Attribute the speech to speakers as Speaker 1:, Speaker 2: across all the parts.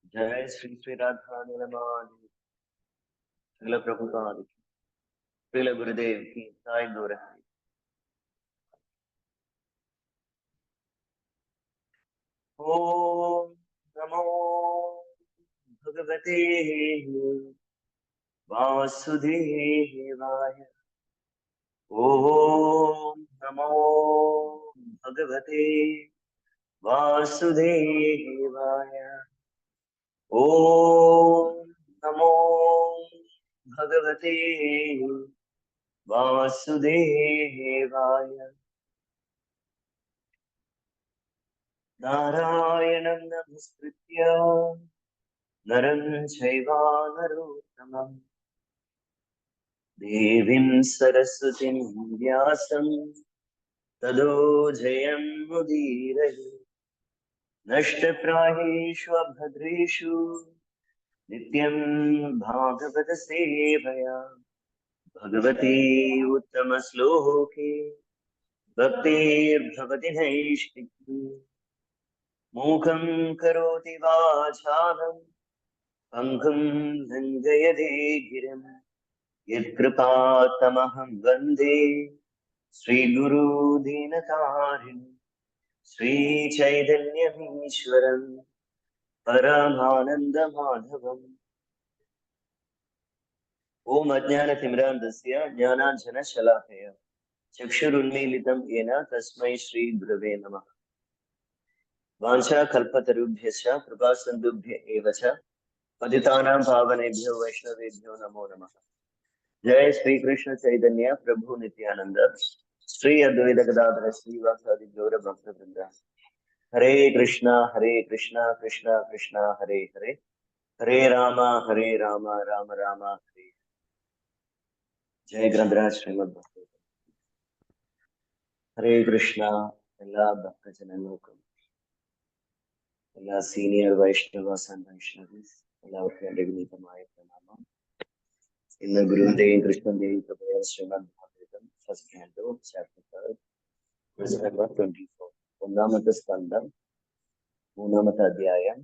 Speaker 1: जय श्री श्री राधा नीलमाधव। श्रील प्रभुपाद की, श्रील गुरुदेव की साई गौर हरि। ओम नमो भगवते वासुदेवाय। ओम नमो भगवते वासुदेवाय। ओम नमो भगवते वासुदेवाय। नारायणं नमस्कृत्य नरं चैव नरोत्तमम् देवीं सरस्वतीं व्यासं ततो जयमुदीरये। नष्टप्रायेषु अभद्रेषु नित्यं भागवत सेवया भगवती उत्तमश्लोके भक्तिर्भवति नैष्टिकी। मूकं करोति वाचालं पङ्गुं लङ्घयते गिरिं यत्कृपातमहं वन्दे श्रीगुरु दीनतारिणि। श्रीचैतन्यमीश्वरं परमानन्दमाधवम्। ओम अज्ञानतिमिरान्धस्य ज्ञानाञ्जनशलाकया चक्षुरुन्मीलितं येन तस्मै श्रीगुरवे नमः। वाञ्छा कल्पतरुभ्यश्च कृपा सिन्धुभ्य एव च पतितानां पावनेभ्यो वैष्णवेभ्यो नमो नमः। जय श्री कृष्ण चैतन्य प्रभु नित्यानंद श्री अद्वैत गदाधर श्रीवासादि गौर भक्त वृंद। हरे कृष्णा कृष्णा कृष्णा हरे हरे, हरे राम राम राम हरे। जय ग्रंथराज श्रीमद भगवत। हरे कृष्णा എല്ലാ ഭക്തജനങ്ങൾക്കും, എല്ലാ സീനിയർ വൈഷ്ണവസ് ആൻഡ് വൈഷ്ണവീസ് എല്ലാവർക്കും എൻ്റെ വിനീതമായ പ്രണാമം. ഇന്ന് ഗുരുവിന്റെയും കൃഷ്ണന്റെയും കൃപയാൽ ശ്രീമദ് ഭാഗവതം ഫസ്റ്റ് കാൻഡോ ചാപ്റ്റർ 24 ഒന്നാമത്തെ സ്കന്ധം മൂന്നാമത്തെ അധ്യായം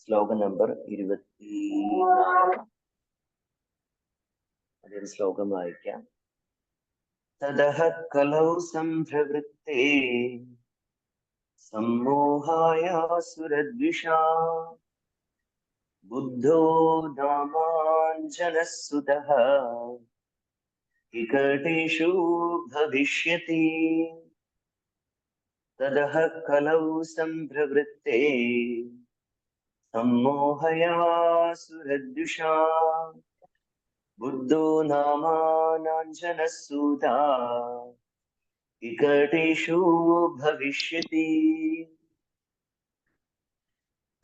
Speaker 1: ശ്ലോകം നമ്പർ 24. അതിൽ ശ്ലോകം വായിക്കാം. തദഹ കലൗ സംഭ്രവൃത്തേ സമ്മോഹായാസുരദ്വിഷാ ബുദ്ധോ നാമാഞ്ജനസുതഃ വികടേഷു ഭവിഷ്യതി. തദഹ കലൗ സംഭ്രവൃത്തേ സമ്മോഹയാസുരദ്വിഷാ ബുദ്ധോ നാമാഞ്ജനസുതഃ വികടേഷു ഭവിഷ്യതി.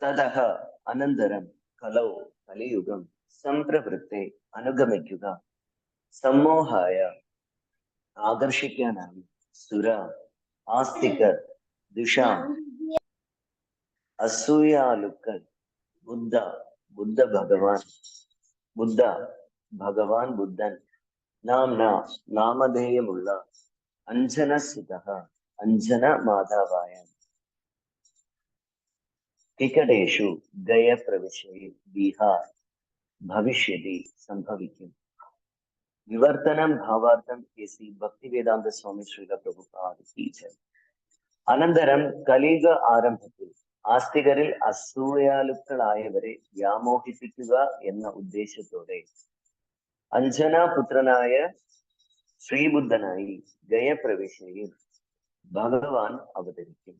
Speaker 1: തദഹ അനന്തരം, കലൗ കലിയുഗം, സംപ്രവൃത്തെ അനുഗമിക്കുക, സമ്മോഹായ ആകർഷിക്കാനായി, സുര ആസ്തികർ, ദുഷ അസൂയാലുക്കൾ, ബുദ്ധ ബുദ്ധ ഭഗവാൻ ബുദ്ധ ഭഗവാൻ ബുദ്ധൻ, നാംന നാമധേയമുള്ള, അഞ്ജനസുത അഞ്ജന മാതാവായ, ടികടേഷു ഗയ പ്രവിശ്യയിൽ, ബീഹാർ, ഭവിഷ്യതി സംഭവിക്കും. വിവർത്തനം ഭാവാർത്ഥം കേസി ഭക്തിവേദാന്ത സ്വാമി ശ്രീല പ്രഭുപാദ ടീച്ചർ. അനന്തരം കലിയുഗ ആരംഭത്തിൽ ആസ്തികരിൽ അസൂയാലുക്കളായവരെ വ്യാമോഹിപ്പിക്കുക എന്ന ഉദ്ദേശത്തോടെ അഞ്ജന പുത്രനായ ശ്രീബുദ്ധനായി ഗയപ്രവിശ്യയിൽ ഭഗവാൻ അവതരിക്കും.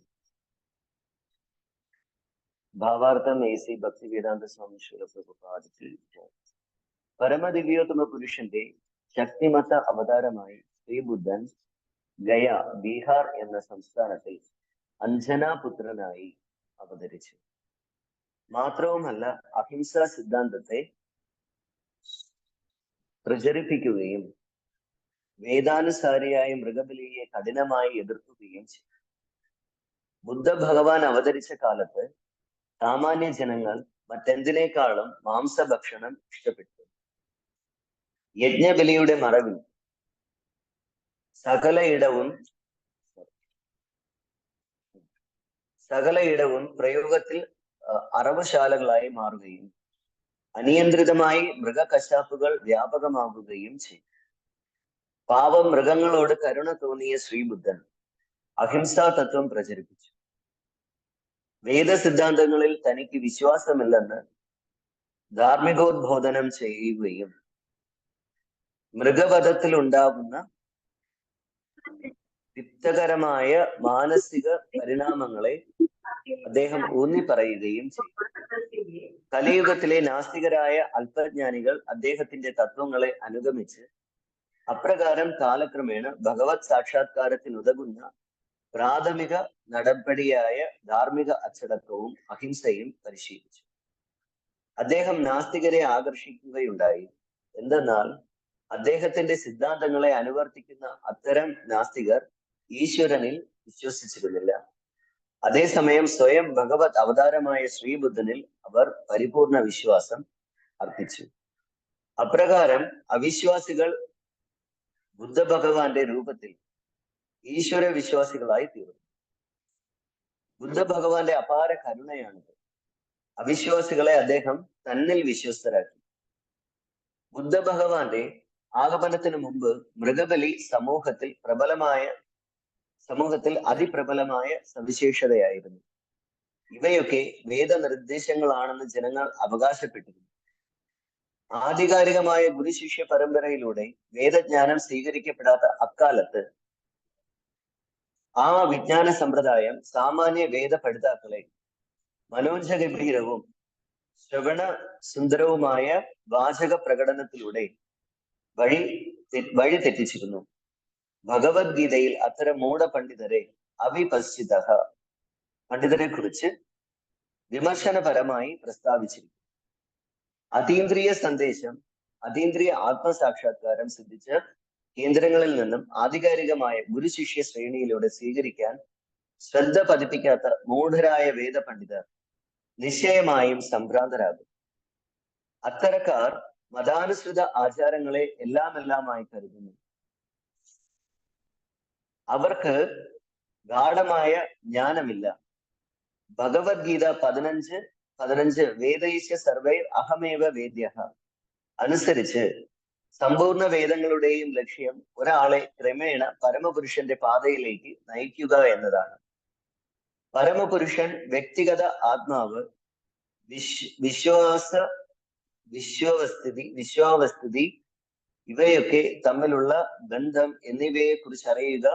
Speaker 1: ഭാവാർത്ഥം എസി ഭക്തിവേദാന്ത സ്വാമി ശ്രീല പ്രഭുപാദ ടീച്ചർ. പരമദിവ്യോത്തമ പുരുഷന്റെ ശക്തിമത്ത അവതാരമായി ശ്രീബുദ്ധൻ ഗയ, ബീഹാർ എന്ന സംസ്ഥാനത്തിൽ അഞ്ജനാപുത്രനായി അവതരിച്ചു. മാത്രവുമല്ല, അഹിംസാ സിദ്ധാന്തത്തെ പ്രചരിപ്പിക്കുകയും വേദാനുസാരിയായ മൃഗബലിയെ കഠിനമായി എതിർക്കുകയും ചെയ്തു. ബുദ്ധ ഭഗവാൻ അവതരിച്ച കാലത്ത് സാമാന്യ ജനങ്ങൾ മറ്റെന്തിനേക്കാളും മാംസഭക്ഷണം ഇഷ്ടപ്പെട്ടു. യജ്ഞബലിയുടെ മറവിൽ സകലയിടവും പ്രയോഗത്തിൽ അറവുശാലകളായി മാറുകയും അനിയന്ത്രിതമായി മൃഗകശാപ്പുകൾ വ്യാപകമാവുകയും ചെയ്തു. പാവം മൃഗങ്ങളോട് കരുണ തോന്നിയ ശ്രീബുദ്ധൻ അഹിംസാ തത്വം പ്രചരിപ്പിച്ചു. വേദസിദ്ധാന്തങ്ങളിൽ തനിക്ക് വിശ്വാസമില്ലെന്ന് ധാർമ്മികോദ്ബോധനം ചെയ്യുകയും മൃഗവധത്തിൽ ഉണ്ടാകുന്ന വിപ്തകരമായ മാനസിക പരിണാമങ്ങളെ അദ്ദേഹം ഊന്നി പറയുകയും ചെയ്തു. കലിയുഗത്തിലെ നാസ്തികരായ അല്പജ്ഞാനികൾ അദ്ദേഹത്തിന്റെ തത്വങ്ങളെ അനുഗമിച്ച് അപ്രകാരം കാലക്രമേണ ഭഗവത് സാക്ഷാത്കാരത്തിനുതകുന്ന പ്രാഥമിക നടപടിയായ ധാർമ്മിക അച്ചടക്കവും അഹിംസയും പരിശീലിച്ചു. അദ്ദേഹം നാസ്തികരെ ആകർഷിക്കുകയുണ്ടായി. എന്തെന്നാൽ അദ്ദേഹത്തിന്റെ സിദ്ധാന്തങ്ങളെ അനുവർത്തിക്കുന്ന അത്തരം നാസ്തികർ ഈശ്വരനിൽ വിശ്വസിച്ചിരുന്നില്ല. അതേസമയം സ്വയം ഭഗവത് അവതാരമായ ശ്രീബുദ്ധനിൽ അവർ പരിപൂർണ വിശ്വാസം അർപ്പിച്ചു. അപ്രകാരം അവിശ്വാസികൾ ബുദ്ധ ഭഗവാന്റെ രൂപത്തിൽ ഈശ്വര വിശ്വാസികളായി തീർന്നു. ബുദ്ധ ഭഗവാന്റെ അപാര കരുണയാണിത്. അവിശ്വാസികളെ അദ്ദേഹം തന്നിൽ വിശ്വസ്തരാക്കി. ബുദ്ധ ഭഗവാന്റെ ആഗമനത്തിന് മുമ്പ് മൃഗബലി സമൂഹത്തിൽ അതിപ്രബലമായ സവിശേഷതയായിരുന്നു. ഇവയൊക്കെ വേദനിർദ്ദേശങ്ങളാണെന്ന് ജനങ്ങൾ അവകാശപ്പെട്ടിരുന്നു. ആധികാരികമായ ഗുരുശിഷ്യ പരമ്പരയിലൂടെ വേദജ്ഞാനം സ്വീകരിക്കപ്പെടാത്ത അക്കാലത്ത് ആ വിജ്ഞാന സമ്പ്രദായം സാമാന്യ വേദ പഠിതാക്കളെ മനോജഗംഭീരവും ശ്രവണ സുന്ദരവുമായ വാചക പ്രകടനത്തിലൂടെ വഴി തെറ്റിച്ചിരുന്നു. ഭഗവത്ഗീതയിൽ അത്തരം മൂഢ പണ്ഡിതരെ അവിപശ്ചിത പണ്ഡിതരെ കുറിച്ച് വിമർശനപരമായി പ്രസ്താവിച്ചിരിക്കുന്നു. അതീന്ദ്രിയ സന്ദേശം, അതീന്ദ്രിയ ആത്മസാക്ഷാത്കാരം സിദ്ധിച്ച കേന്ദ്രങ്ങളിൽ നിന്നും ആധികാരികമായ ഗുരുശിഷ്യ ശ്രേണിയിലൂടെ സ്വീകരിക്കാൻ ശ്രദ്ധ പതിപ്പിക്കാത്ത മൂഢരായ വേദ പണ്ഡിതർ നിശ്ചയമായും സംഭ്രാന്തരാകും. അത്തരക്കാർ മതാനുസൃത ആചാരങ്ങളെ എല്ലാമായി കരുതുന്നു. അവർക്ക് ഗാഠമായ ജ്ഞാനമില്ല. ഭഗവത്ഗീത 15 വേദൈശ്യ സർവൈർ അഹമേവ വേദ്യ അനുസരിച്ച് സമ്പൂർണ്ണ വേദങ്ങളുടെയും ലക്ഷ്യം ഒരാളെ ക്രമേണ പരമപുരുഷന്റെ പാതയിലേക്ക് നയിക്കുക എന്നതാണ്. പരമപുരുഷൻ, വ്യക്തിഗത ആത്മാവ്, വിശ്വാവസ്ഥിതി ഇവയൊക്കെ തമ്മിലുള്ള ബന്ധം എന്നിവയെ കുറിച്ച് അറിയുക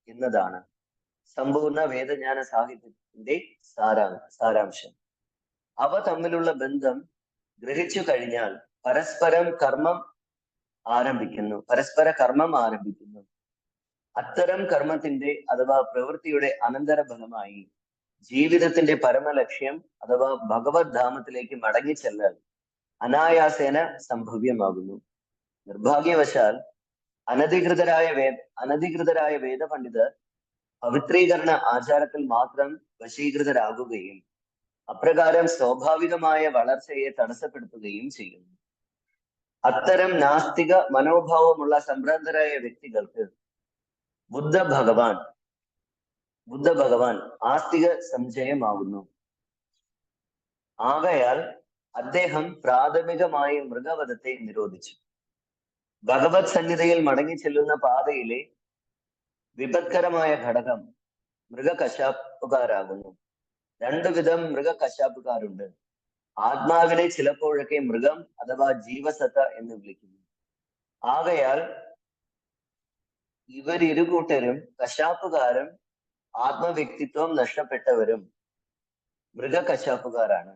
Speaker 1: എന്നതാണ് സമ്പൂർണ്ണ വേദജ്ഞാന സാഹിത്യത്തിന്റെ സാരാംശം. അവ തമ്മിലുള്ള ബന്ധം ഗ്രഹിച്ചു കഴിഞ്ഞാൽ പരസ്പര കർമ്മം ആരംഭിക്കുന്നു. അത്തരം കർമ്മത്തിന്റെ അഥവാ പ്രവൃത്തിയുടെ അനന്തര ഫലമായി ജീവിതത്തിന്റെ പരമലക്ഷ്യം അഥവാ ഭഗവത് ധാമത്തിലേക്ക് മടങ്ങിച്ചെല്ലാൻ അനായാസേന സംഭവ്യമാകുന്നു. നിർഭാഗ്യവശാൽ അനധികൃതരായ വേദപണ്ഡിതർ പവിത്രീകരണ ആചാരത്തിൽ മാത്രം വശീകൃതരാകുകയും അപ്രകാരം സ്വാഭാവികമായ വളർച്ചയെ തടസ്സപ്പെടുത്തുകയും ചെയ്യുന്നു. അത്തരം നാസ്തിക മനോഭാവമുള്ള സംഭ്രാന്തരായ വ്യക്തികൾക്ക് ബുദ്ധ ഭഗവാൻ ആസ്തിക സംശയമാകുന്നു. ആകയാൽ അദ്ദേഹം പ്രാഥമികമായി മൃഗവധത്തെ നിരോധിച്ചു. ഭഗവത് സന്നിധിയിൽ മടങ്ങി ചെല്ലുന്ന പാതയിലെ വിപത്കരമായ ഘടകം മൃഗകശാപ്പുകാരാകുന്നു. രണ്ടുവിധം മൃഗകശാപ്പുകാരുണ്ട്. ആത്മാവിനെ ചിലപ്പോഴൊക്കെ മൃഗം അഥവാ ജീവസത്ത എന്ന് വിളിക്കുന്നു. ആകയാൽ ഇവരിരുകൂട്ടരും കശാപ്പുകാരും ആത്മവ്യക്തിത്വം നഷ്ടപ്പെട്ടവരും മൃഗകശാപ്പുകാരാണ്.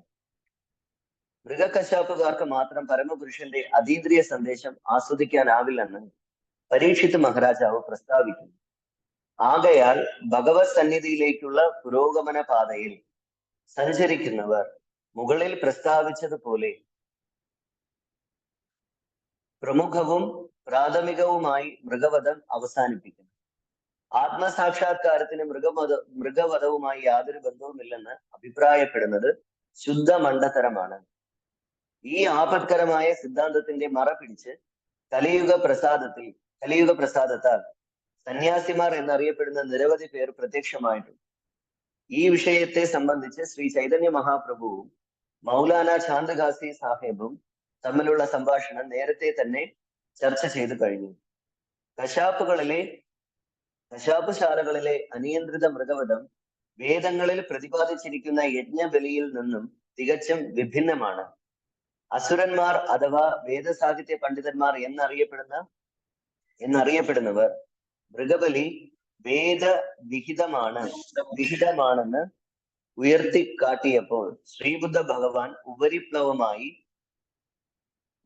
Speaker 1: മൃഗകശാപ്പുകാർക്ക് മാത്രം പരമപുരുഷന്റെ അതീന്ദ്രിയ സന്ദേശം ആസ്വദിക്കാനാവില്ലെന്ന് പരീക്ഷിത് മഹാരാജാവ് പ്രസ്താവിക്കുന്നു. ആകയാൽ ഭഗവത് സന്നിധിയിലേക്കുള്ള പുരോഗമന പാതയിൽ സഞ്ചരിക്കുന്നവർ മുകളിൽ പ്രസ്താവിച്ചതുപോലെ പ്രമുഖവും പ്രാഥമികവുമായി മൃഗവധം അവസാനിപ്പിക്കണം. ആത്മസാക്ഷാത്കാരത്തിന് മൃഗവധവുമായി യാതൊരു ബന്ധവുമില്ലെന്ന് അഭിപ്രായപ്പെടുന്നത് ശുദ്ധ മണ്ടത്തരമാണ്. ഈ ആപത്കരമായ സിദ്ധാന്തത്തിന്റെ മറ പിടിച്ച് കലിയുഗ പ്രസാദത്താൽ സന്യാസിമാർ എന്നറിയപ്പെടുന്ന നിരവധി പേർ പ്രത്യക്ഷമായിട്ടുണ്ട്. ഈ വിഷയത്തെ സംബന്ധിച്ച് ശ്രീ ചൈതന്യ മഹാപ്രഭുവും മൗലാന ചാന്ദഗാസി സാഹേബും തമ്മിലുള്ള സംഭാഷണം നേരത്തെ തന്നെ ചർച്ച ചെയ്തു കഴിഞ്ഞു. കശാപ്പുശാലകളിലെ അനിയന്ത്രിത മൃഗവധം വേദങ്ങളിൽ പ്രതിപാദിച്ചിരിക്കുന്ന യജ്ഞബലിയിൽ നിന്നും തികച്ചും വിഭിന്നമാണ്. അസുരന്മാർ അഥവാ വേദസാഹിത്യ പണ്ഡിതന്മാർ എന്നറിയപ്പെടുന്നവർ മൃഗബലി വിഹിതമാണെന്ന് ഉയർത്തിക്കാട്ടിയപ്പോൾ ശ്രീബുദ്ധ ഭഗവാൻ ഉപരിപ്ലവമായി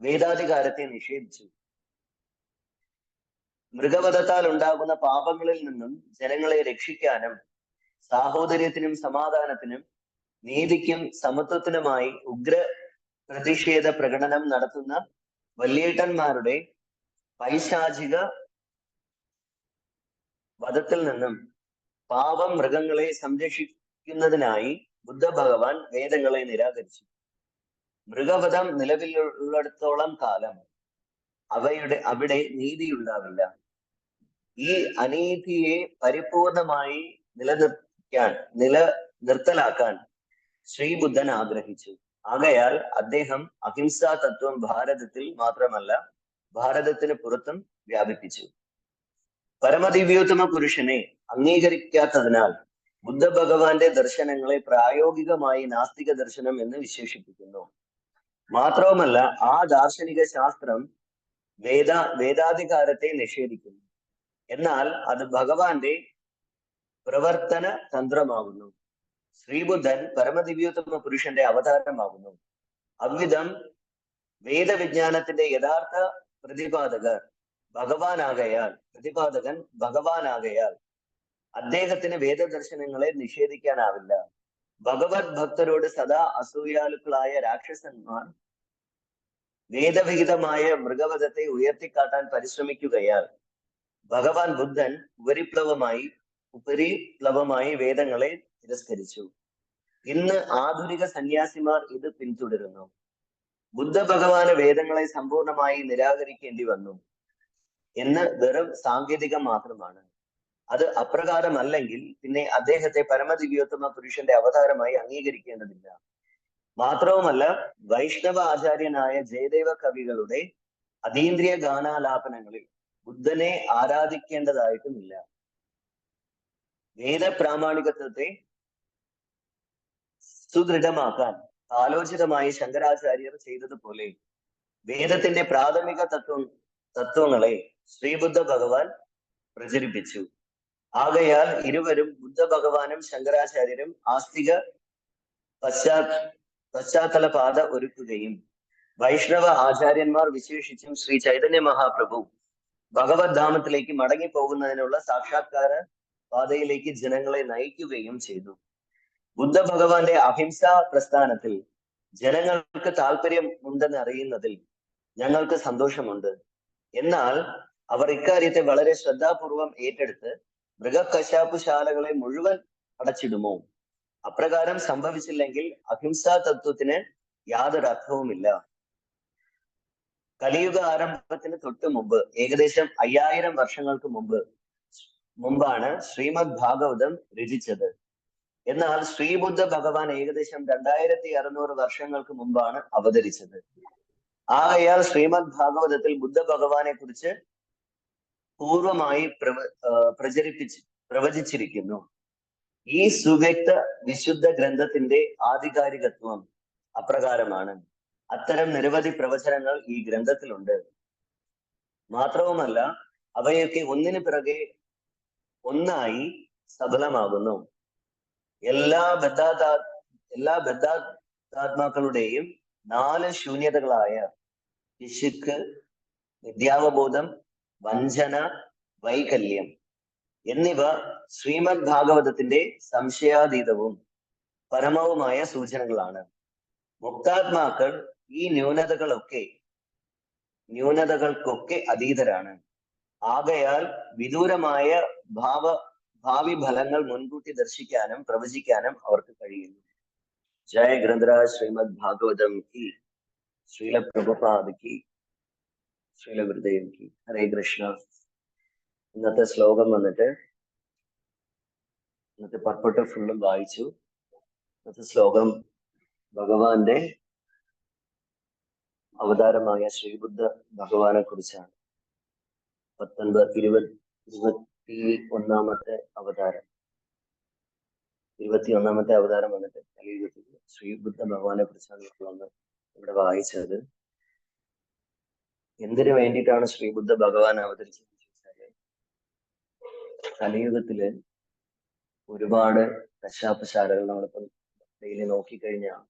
Speaker 1: വേദാധികാരത്തെ നിഷേധിച്ചു. മൃഗവധത്താൽ ഉണ്ടാകുന്ന പാപങ്ങളിൽ നിന്നും ജനങ്ങളെ രക്ഷിക്കാനും സാഹോദര്യത്തിനും സമാധാനത്തിനും നീതിക്കും സമത്വത്തിനുമായി ഉഗ്ര പ്രതിഷേധ പ്രകടനം നടത്തുന്ന വല്യേട്ടന്മാരുടെ പൈശാചിക വധത്തിൽ നിന്നും പാവം മൃഗങ്ങളെ സംരക്ഷിക്കുന്നതിനായി ബുദ്ധ ഭഗവാൻ വേദങ്ങളെ നിരാകരിച്ചു. മൃഗവധം നിലവിലുള്ളിടത്തോളം കാലം അവിടെ നീതിയുണ്ടാവില്ല. ഈ അനീതിയെ പരിപൂർണമായി നിലനിർത്തലാക്കാൻ ശ്രീബുദ്ധൻ ആഗ്രഹിച്ചു. ആകയാൽ അദ്ദേഹം അഹിംസാ തത്വം ഭാരതത്തിൽ മാത്രമല്ല ഭാരതത്തിന് പുറത്തും വ്യാപിപ്പിച്ചു. പരമദിവ്യോത്തമ പുരുഷനെ അംഗീകരിക്കാത്തതിനാൽ ബുദ്ധ ഭഗവാന്റെ ദർശനങ്ങളെ പ്രായോഗികമായി നാസ്തിക ദർശനം എന്ന് വിശേഷിപ്പിക്കുന്നു. മാത്രവുമല്ല, ആ ദാർശനിക ശാസ്ത്രം വേദാധികാരത്തെ നിഷേധിക്കുന്നു. എന്നാൽ അത് ഭഗവാന്റെ പ്രവർത്തന തന്ത്രമാകുന്നു. ശ്രീബുദ്ധൻ പരമദിവ്യോത്തമ പുരുഷന്റെ അവതാരമാകുന്നു. അவ்விதം വേദവിജ്ഞാനത്തിന്റെ യഥാർത്ഥ പ്രതിപാദകൻ ഭഗവാനാകയാൽ അദ്ദേഹത്തിന് വേദദർശനങ്ങളെ നിഷേധിക്കാനാവില്ല. ഭഗവത് ഭക്തരോട് സദാ അസൂയാലുക്കളായ രാക്ഷസന്മാർ വേദവിഹിതമായ മൃഗവധത്തെ ഉയർത്തിക്കാട്ടാൻ പരിശ്രമിക്കുകയാൽ ഭഗവാൻ ബുദ്ധൻ ഉപരിപ്ലവമായി വേദങ്ങളെ തിരസ്കരിച്ചു. ഇന്ന് ആധുനിക സന്യാസിമാർ ഇത് പിന്തുടരുന്നു. ബുദ്ധ ഭഗവാന് വേദങ്ങളെ സമ്പൂർണമായി നിരാകരിക്കേണ്ടി വന്നു എന്ന് വെറും സാങ്കേതികം മാത്രമാണ്. അത് അപ്രകാരമല്ലെങ്കിൽ പിന്നെ അദ്ദേഹത്തെ പരമദിവ്യോത്തമ പുരുഷന്റെ അവതാരമായി അംഗീകരിക്കേണ്ടതില്ല. മാത്രവുമല്ല, വൈഷ്ണവ ആചാര്യനായ ജയദേവ കവികളുടെ അതീന്ദ്രിയ ഗാനാലാപനങ്ങളിൽ ബുദ്ധനെ ആരാധിക്കേണ്ടതായിട്ടുമില്ല. വേദപ്രാമാണികത്വത്തെ സുദൃഢമാക്കാൻ കാലോചിതമായി ശങ്കരാചാര്യർ ചെയ്തതുപോലെ വേദത്തിന്റെ പ്രാഥമിക തത്വങ്ങളെ ശ്രീബുദ്ധ ഭഗവാൻ പ്രചരിപ്പിച്ചു. ആകയാൽ ഇരുവരും ബുദ്ധ ഭഗവാനും ശങ്കരാചാര്യരും ആസ്തിക പശ്ചാത്തല പാത ഒരുക്കുകയും വൈഷ്ണവ ആചാര്യന്മാർ വിശേഷിച്ചും ശ്രീ ചൈതന്യ മഹാപ്രഭു ഭഗവത് ധാമത്തിലേക്ക് മടങ്ങി പോകുന്നതിനുള്ള സാക്ഷാത്കാര പാതയിലേക്ക് ജനങ്ങളെ നയിക്കുകയും ചെയ്തു. ബുദ്ധ ഭഗവാന്റെ അഹിംസാ പ്രസ്ഥാനത്തിൽ ജനങ്ങൾക്ക് താല്പര്യം ഉണ്ടെന്ന് അറിയുന്നതിൽ ഞങ്ങൾക്ക് സന്തോഷമുണ്ട്. എന്നാൽ അവർ ഇക്കാര്യത്തെ വളരെ ശ്രദ്ധാപൂർവം ഏറ്റെടുത്ത് മൃഗകശാപ്പുശാലകളെ മുഴുവൻ അടച്ചിടുമോ? അപ്രകാരം സംഭവിച്ചില്ലെങ്കിൽ അഹിംസാ തത്വത്തിന് യാതൊരു അർത്ഥവുമില്ല. കലിയുഗ ആരംഭത്തിന് തൊട്ടു മുമ്പ് ഏകദേശം 5000 വർഷങ്ങൾക്ക് മുമ്പാണ് ശ്രീമദ് ഭാഗവതം രചിച്ചത്. എന്നാൽ ശ്രീബുദ്ധ ഭഗവാൻ ഏകദേശം 2600 വർഷങ്ങൾക്ക് മുമ്പാണ് അവതരിച്ചത്. ആകയാൽ ശ്രീമദ് ഭാഗവതത്തിൽ ബുദ്ധ ഭഗവാനെ കുറിച്ച് പൂർവമായി പ്രവചിച്ചിരിക്കുന്നു. ഈ സുവ്യക്ത വിശുദ്ധ ഗ്രന്ഥത്തിന്റെ ആധികാരികത്വം അപ്രകാരമാണ്. അത്തരം നിരവധി പ്രവചനങ്ങൾ ഈ ഗ്രന്ഥത്തിലുണ്ട്. മാത്രവുമല്ല, അവയൊക്കെ ഒന്നിനു പിറകെ ഒന്നായി സഫലമാകുന്നു. എല്ലാ ബദ്ധാത്മാക്കളുടെയും 4 ശൂന്യതകളായ പിശുക്ക്, വിദ്യാവബോധം, വഞ്ചന, വൈകല്യം എന്നിവ ശ്രീമദ് ഭാഗവതത്തിന്റെ സംശയാതീതവും പരമവുമായ സൂചനകളാണ്. മുക്താത്മാക്കൾ ഈ ന്യൂനതകൾക്കൊക്കെ അതീതരാണ്. ആകയാൽ വിദൂരമായ ഭാവി ഫലങ്ങൾ മുൻകൂട്ടി ദർശിക്കാനും പ്രവചിക്കാനും അവർക്ക് കഴിയുന്നു. ജയ ഗ്രന്ഥരാജ് ശ്രീമദ് ഭാഗവതം കി, ശ്രീല പ്രഭുപാദ് കി, ശ്രീല ഗുരുദേവ് കി. ഹരേ കൃഷ്ണ. ഇന്നത്തെ ശ്ലോകം വന്നിട്ട് ഇന്നത്തെ പർപ്പട്ട് ഫുള്ളും വായിച്ചു. ഇന്നത്തെ ശ്ലോകം ഭഗവാന്റെ അവതാരമായ ശ്രീബുദ്ധ ഭഗവാനെ കുറിച്ചാണ്. 21ാമത്തെ അവതാരം 21ാമത്തെ അവതാരം വന്നിട്ട് കലിയുഗത്തിൽ ശ്രീബുദ്ധ ഭഗവാനെ കുറിച്ചാണ് ഇവിടെ വായിച്ചത്. എന്തിനു വേണ്ടിയിട്ടാണ് ശ്രീബുദ്ധ ഭഗവാൻ അവതരിച്ചതെന്ന് ചോദിച്ചാല്, കലിയുഗത്തില് ഒരുപാട് കശാപ്പശാലകൾ നമ്മളിപ്പം ഡെയിലി നോക്കിക്കഴിഞ്ഞാൽ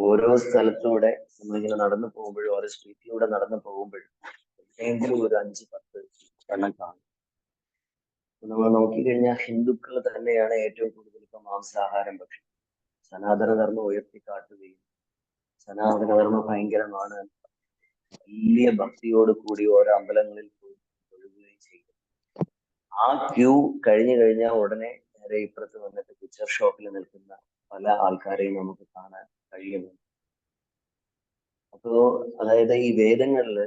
Speaker 1: ഓരോ സ്ഥലത്തൂടെ നമ്മളിങ്ങനെ നടന്നു പോകുമ്പോഴും ഓരോ സ്ട്രീറ്റിലൂടെ നടന്നു പോകുമ്പോഴും എങ്കിലും ഒരു 5-10 എണ്ണം കാണും. നമ്മൾ നോക്കിക്കഴിഞ്ഞാൽ ഹിന്ദുക്കൾ തന്നെയാണ് ഏറ്റവും കൂടുതൽ ഇപ്പൊ മാംസാഹാരം ഭക്ഷണം. സനാതനധർമ്മം ഉയർത്തിക്കാട്ടുകയും സനാതനധർമ്മം ഭയങ്കരമാണ് വലിയ ഭക്തിയോട് കൂടി ഓരോ അമ്പലങ്ങളിൽ പോയി തൊഴുകയും ചെയ്യും. ആ ക്യൂ കഴിഞ്ഞു കഴിഞ്ഞാൽ ഉടനെ നേരെ ഇപ്പുറത്ത് വന്നിട്ട് പിക്ചർ ഷോപ്പിൽ നിൽക്കുന്ന പല ആൾക്കാരെയും നമുക്ക് കാണാൻ കഴിയുന്നു. അപ്പോ അതായത് ഈ വേദങ്ങളില്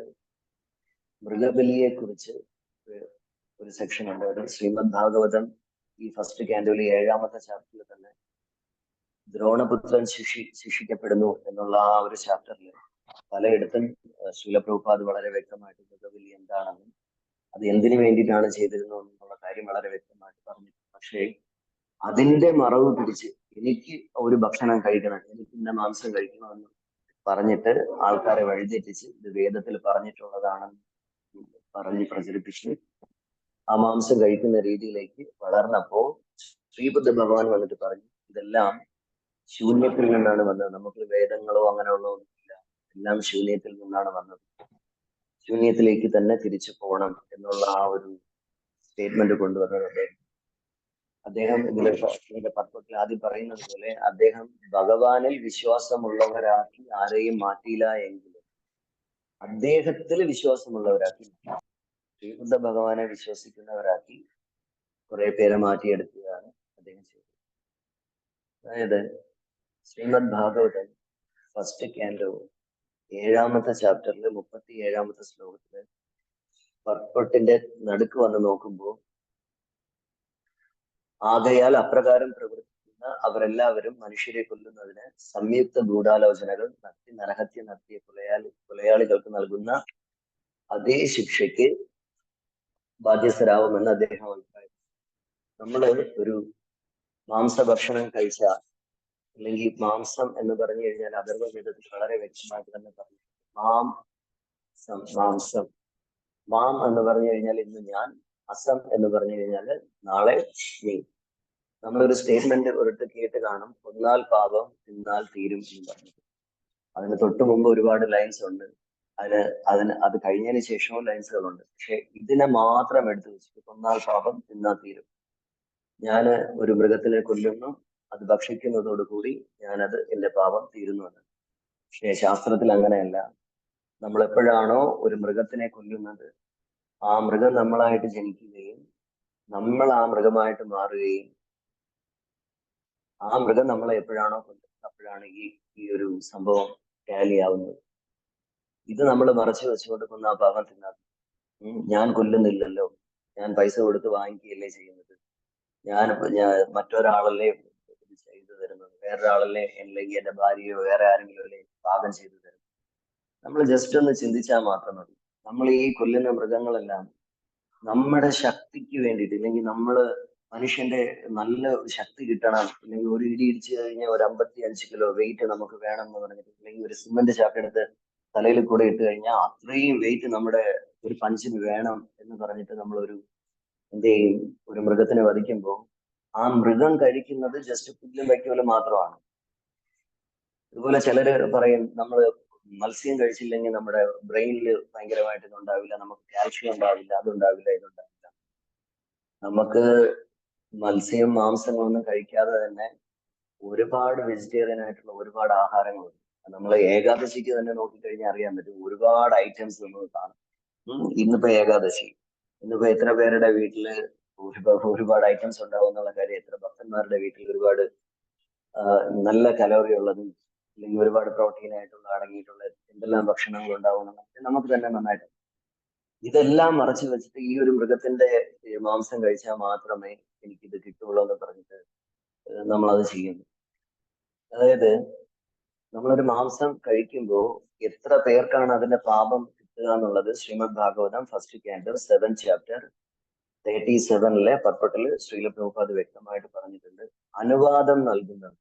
Speaker 1: മൃഗബലിയെ കുറിച്ച് ഒരു സെക്ഷൻ ഉണ്ട്. ഒരു ശ്രീമദ് ഭാഗവതം ഈ ഫസ്റ്റ് ക്യാൻഡോലി 7ാമത്തെ ചാപ്റ്ററിൽ തന്നെ ദ്രോണപുത്രൻ ശിക്ഷിക്കപ്പെടുന്നു എന്നുള്ള ആ ഒരു ചാപ്റ്ററിൽ പലയിടത്തും ശ്രീല പ്രഭുപാദ് വളരെ വ്യക്തമായിട്ട് മൃഗബലി എന്താണെന്നും അത് എന്തിനു വേണ്ടിയിട്ടാണ് ചെയ്തിരുന്നത് എന്നുള്ള കാര്യം വളരെ വ്യക്തമായിട്ട് പറഞ്ഞു. പക്ഷേ അതിന്റെ മറവ് പിടിച്ച് എനിക്ക് ഒരു ഭക്ഷണം കഴിക്കണം, എനിക്ക് ഇന്ന മാംസം കഴിക്കണമെന്ന് പറഞ്ഞിട്ട് ആൾക്കാരെ വഴിതെറ്റിച്ച് ഇത് വേദത്തിൽ പറഞ്ഞിട്ടുള്ളതാണെന്ന് പറഞ്ഞ് പ്രചരിപ്പിച്ച് ആ മാംസം കഴിക്കുന്ന രീതിയിലേക്ക് വളർന്നപ്പോൾ ശ്രീബുദ്ധ ഭഗവാൻ വന്നിട്ട് പറഞ്ഞു, ഇതെല്ലാം ശൂന്യത്തിൽ നിന്നാണ് വന്നത്. നമുക്ക് വേദങ്ങളോ അങ്ങനെയുള്ള ഒന്നുമില്ല, എല്ലാം ശൂന്യത്തിൽ നിന്നാണ് വന്നത്. ശൂന്യത്തിലേക്ക് തന്നെ തിരിച്ചു പോകണം എന്നുള്ള ആ ഒരു സ്റ്റേറ്റ്മെന്റ് കൊണ്ടുവന്നത് അദ്ദേഹം ഇതിന്റെ പത്രത്തിൽ ആദ്യം പറയുന്നത് പോലെ അദ്ദേഹം ഭഗവാനിൽ വിശ്വാസമുള്ളവരാക്കി ആരെയും മാറ്റിയില്ല എങ്കിലും അദ്ദേഹത്തിൽ വിശ്വാസമുള്ളവരാക്കി, ശ്രീബുദ്ധ ഭഗവാനെ വിശ്വസിക്കുന്നവരാക്കി കുറെ പേരെ മാറ്റിയെടുക്കുകയാണ് അദ്ദേഹം ചെയ്തത്. അതായത് ശ്രീമദ് ഭാഗവതം ഫസ്റ്റ് ക്യാൻഡോ 7ാമത്തെ ചാപ്റ്ററിൽ 37ാമത്തെ ശ്ലോകത്തില് പർപ്പട്ടിന്റെ നടുക്ക് വന്ന് നോക്കുമ്പോൾ, ആകയാൽ അപ്രകാരം പ്രവർത്തിക്കുന്ന അവരെല്ലാവരും മനുഷ്യരെ കൊല്ലുന്നതിന് സംയുക്ത ഗൂഢാലോചനകൾ നടത്തി നരഹത്യ നടത്തിയ കൊലയാളികൾക്ക് നൽകുന്ന അതേ ശിക്ഷയ്ക്ക് ബാധ്യസ്ഥരാകുമെന്ന് അദ്ദേഹം അഭിപ്രായം. നമ്മള് ഒരു മാംസഭക്ഷണം കഴിച്ച, അല്ലെങ്കിൽ മാംസം എന്ന് പറഞ്ഞു കഴിഞ്ഞാൽ അഥർവവേദത്തിൽ വളരെ വ്യക്തമായിട്ട് തന്നെ പറഞ്ഞു, മാംസം. മാം എന്ന് പറഞ്ഞു കഴിഞ്ഞാൽ ഇന്ന് ഞാൻ, അസം എന്ന് പറഞ്ഞു കഴിഞ്ഞാൽ നാളെ നീ. നമ്മളൊരു സ്റ്റേറ്റ്മെന്റ് ഒരിടത്ത് കേട്ട് കാണും, കൊന്നാൽ പാപം തിന്നാൽ തീരും എന്ന് പറഞ്ഞത്. അതിന് തൊട്ട് മുമ്പ് ഒരുപാട് ലൈൻസ് ഉണ്ട്, അത് കഴിഞ്ഞതിന് ശേഷവും ലൈൻസുകളുണ്ട്. പക്ഷെ ഇതിനെ മാത്രം എടുത്തു വെച്ചിട്ട് കൊന്നാൽ പാപം തിന്നാൽ തീരും. ഞാൻ ഒരു മൃഗത്തിനെ കൊല്ലുന്നു, അത് ഭക്ഷിക്കുന്നതോടുകൂടി ഞാനത് എന്റെ പാപം തീരുന്നു എന്ന്. പക്ഷേ ശാസ്ത്രത്തിൽ അങ്ങനെയല്ല. നമ്മൾ എപ്പോഴാണോ ഒരു മൃഗത്തിനെ കൊല്ലുന്നത്, ആ മൃഗം നമ്മളായിട്ട് ജനിക്കുകയും നമ്മൾ ആ മൃഗമായിട്ട് മാറുകയും ആ മൃഗം നമ്മളെ എപ്പോഴാണോ കൊല്ലുന്നത് അപ്പോഴാണ് ഈ ഒരു സംഭവം ടാലി ആവുന്നത്. ഇത് നമ്മൾ മറച്ചു വെച്ചുകൊണ്ട് കൊന്ന ആ പാപം തിന്നാതെ, ഞാൻ കൊല്ലുന്നില്ലല്ലോ, ഞാൻ പൈസ കൊടുത്ത് വാങ്ങിക്കുകയല്ലേ ചെയ്യുന്നത്, ഞാൻ മറ്റൊരാളല്ലേ ഇത് ചെയ്തു തരുന്നത്, വേറൊരാളല്ലേ, അല്ലെങ്കിൽ എന്റെ ഭാര്യയോ വേറെ ആരെങ്കിലും അല്ലേ പാകം ചെയ്തു തരുന്നത്. നമ്മൾ ജസ്റ്റ് ഒന്ന് ചിന്തിച്ചാൽ മാത്രം മതി. നമ്മൾ ഈ കൊല്ലുന്ന മൃഗങ്ങളെല്ലാം നമ്മുടെ ശക്തിക്ക് വേണ്ടിയിട്ട്, ഇല്ലെങ്കിൽ നമ്മള് മനുഷ്യന്റെ നല്ല ഒരു ശക്തി കിട്ടണം, അല്ലെങ്കിൽ ഒരു ഇടി ഇടിച്ചു കഴിഞ്ഞാൽ ഒരു 55 കിലോ വെയിറ്റ് നമുക്ക് വേണം എന്ന് പറഞ്ഞിട്ട്, അല്ലെങ്കിൽ ഒരു സിമന്റ് ചാക്കെടുത്ത് തലയിൽ കൂടെ ഇട്ട് കഴിഞ്ഞാൽ അത്രയും വെയിറ്റ് നമ്മുടെ ഒരു പഞ്ചിന് വേണം എന്ന് പറഞ്ഞിട്ട് നമ്മളൊരു എന്ത് ചെയ്യും, ഒരു മൃഗത്തിനെ വധിക്കുമ്പോൾ ആ മൃഗം കഴിക്കുന്നത് ജസ്റ്റ് പുല്ലും വയ്ക്കലും മാത്രമാണ്. അതുപോലെ ചിലര് പറയും, നമ്മൾ മത്സ്യം കഴിച്ചില്ലെങ്കിൽ നമ്മുടെ ബ്രെയിനിൽ ഭയങ്കരമായിട്ട് ഇതുണ്ടാവില്ല, നമുക്ക് കാൽഷ്യം ഉണ്ടാവില്ല, അതുണ്ടാവില്ല, ഇതുണ്ടാവില്ല. നമുക്ക് മത്സ്യം മാംസങ്ങളൊന്നും കഴിക്കാതെ തന്നെ ഒരുപാട് വെജിറ്റേറിയൻ ആയിട്ടുള്ള ഒരുപാട് ആഹാരങ്ങളുണ്ട്. നമ്മൾ ഏകാദശിക്ക് തന്നെ നോക്കിക്കഴിഞ്ഞാൽ അറിയാൻ പറ്റും, ഒരുപാട് ഐറ്റംസ് നമ്മൾ കാണും. ഇന്നിപ്പോ ഏകാദശി, ഇന്നിപ്പോ എത്ര പേരുടെ വീട്ടില് ഒരുപാട് ഐറ്റംസ് ഉണ്ടാവും എന്നുള്ള കാര്യം, എത്ര ഭക്തന്മാരുടെ വീട്ടിൽ ഒരുപാട് നല്ല കലോറി ഉള്ളതും അല്ലെങ്കിൽ ഒരുപാട് പ്രോട്ടീൻ ആയിട്ടുള്ള അടങ്ങിയിട്ടുള്ള എന്തെല്ലാം ഭക്ഷണങ്ങൾ ഉണ്ടാവും നമുക്ക് തന്നെ നന്നായിട്ട്. ഇതെല്ലാം മറച്ചു വെച്ചിട്ട് ഈ ഒരു മൃഗത്തിന്റെ മാംസം കഴിച്ചാൽ മാത്രമേ എനിക്കിത് കിട്ടുള്ളൂ എന്ന് പറഞ്ഞിട്ട് നമ്മളത് ചെയ്യുന്നു. അതായത് നമ്മളൊരു മാംസം കഴിക്കുമ്പോൾ എത്ര പേർക്കാണ് അതിന്റെ പാപം കിട്ടുക എന്നുള്ളത് Srimad Bhagavatam first canto 7th chapter 37 പർപ്പട്ടില് ശ്രീല പ്രഭുപാദ് വ്യക്തമായിട്ട് പറഞ്ഞിട്ടുണ്ട്. അനുവാദം നൽകുന്നത്,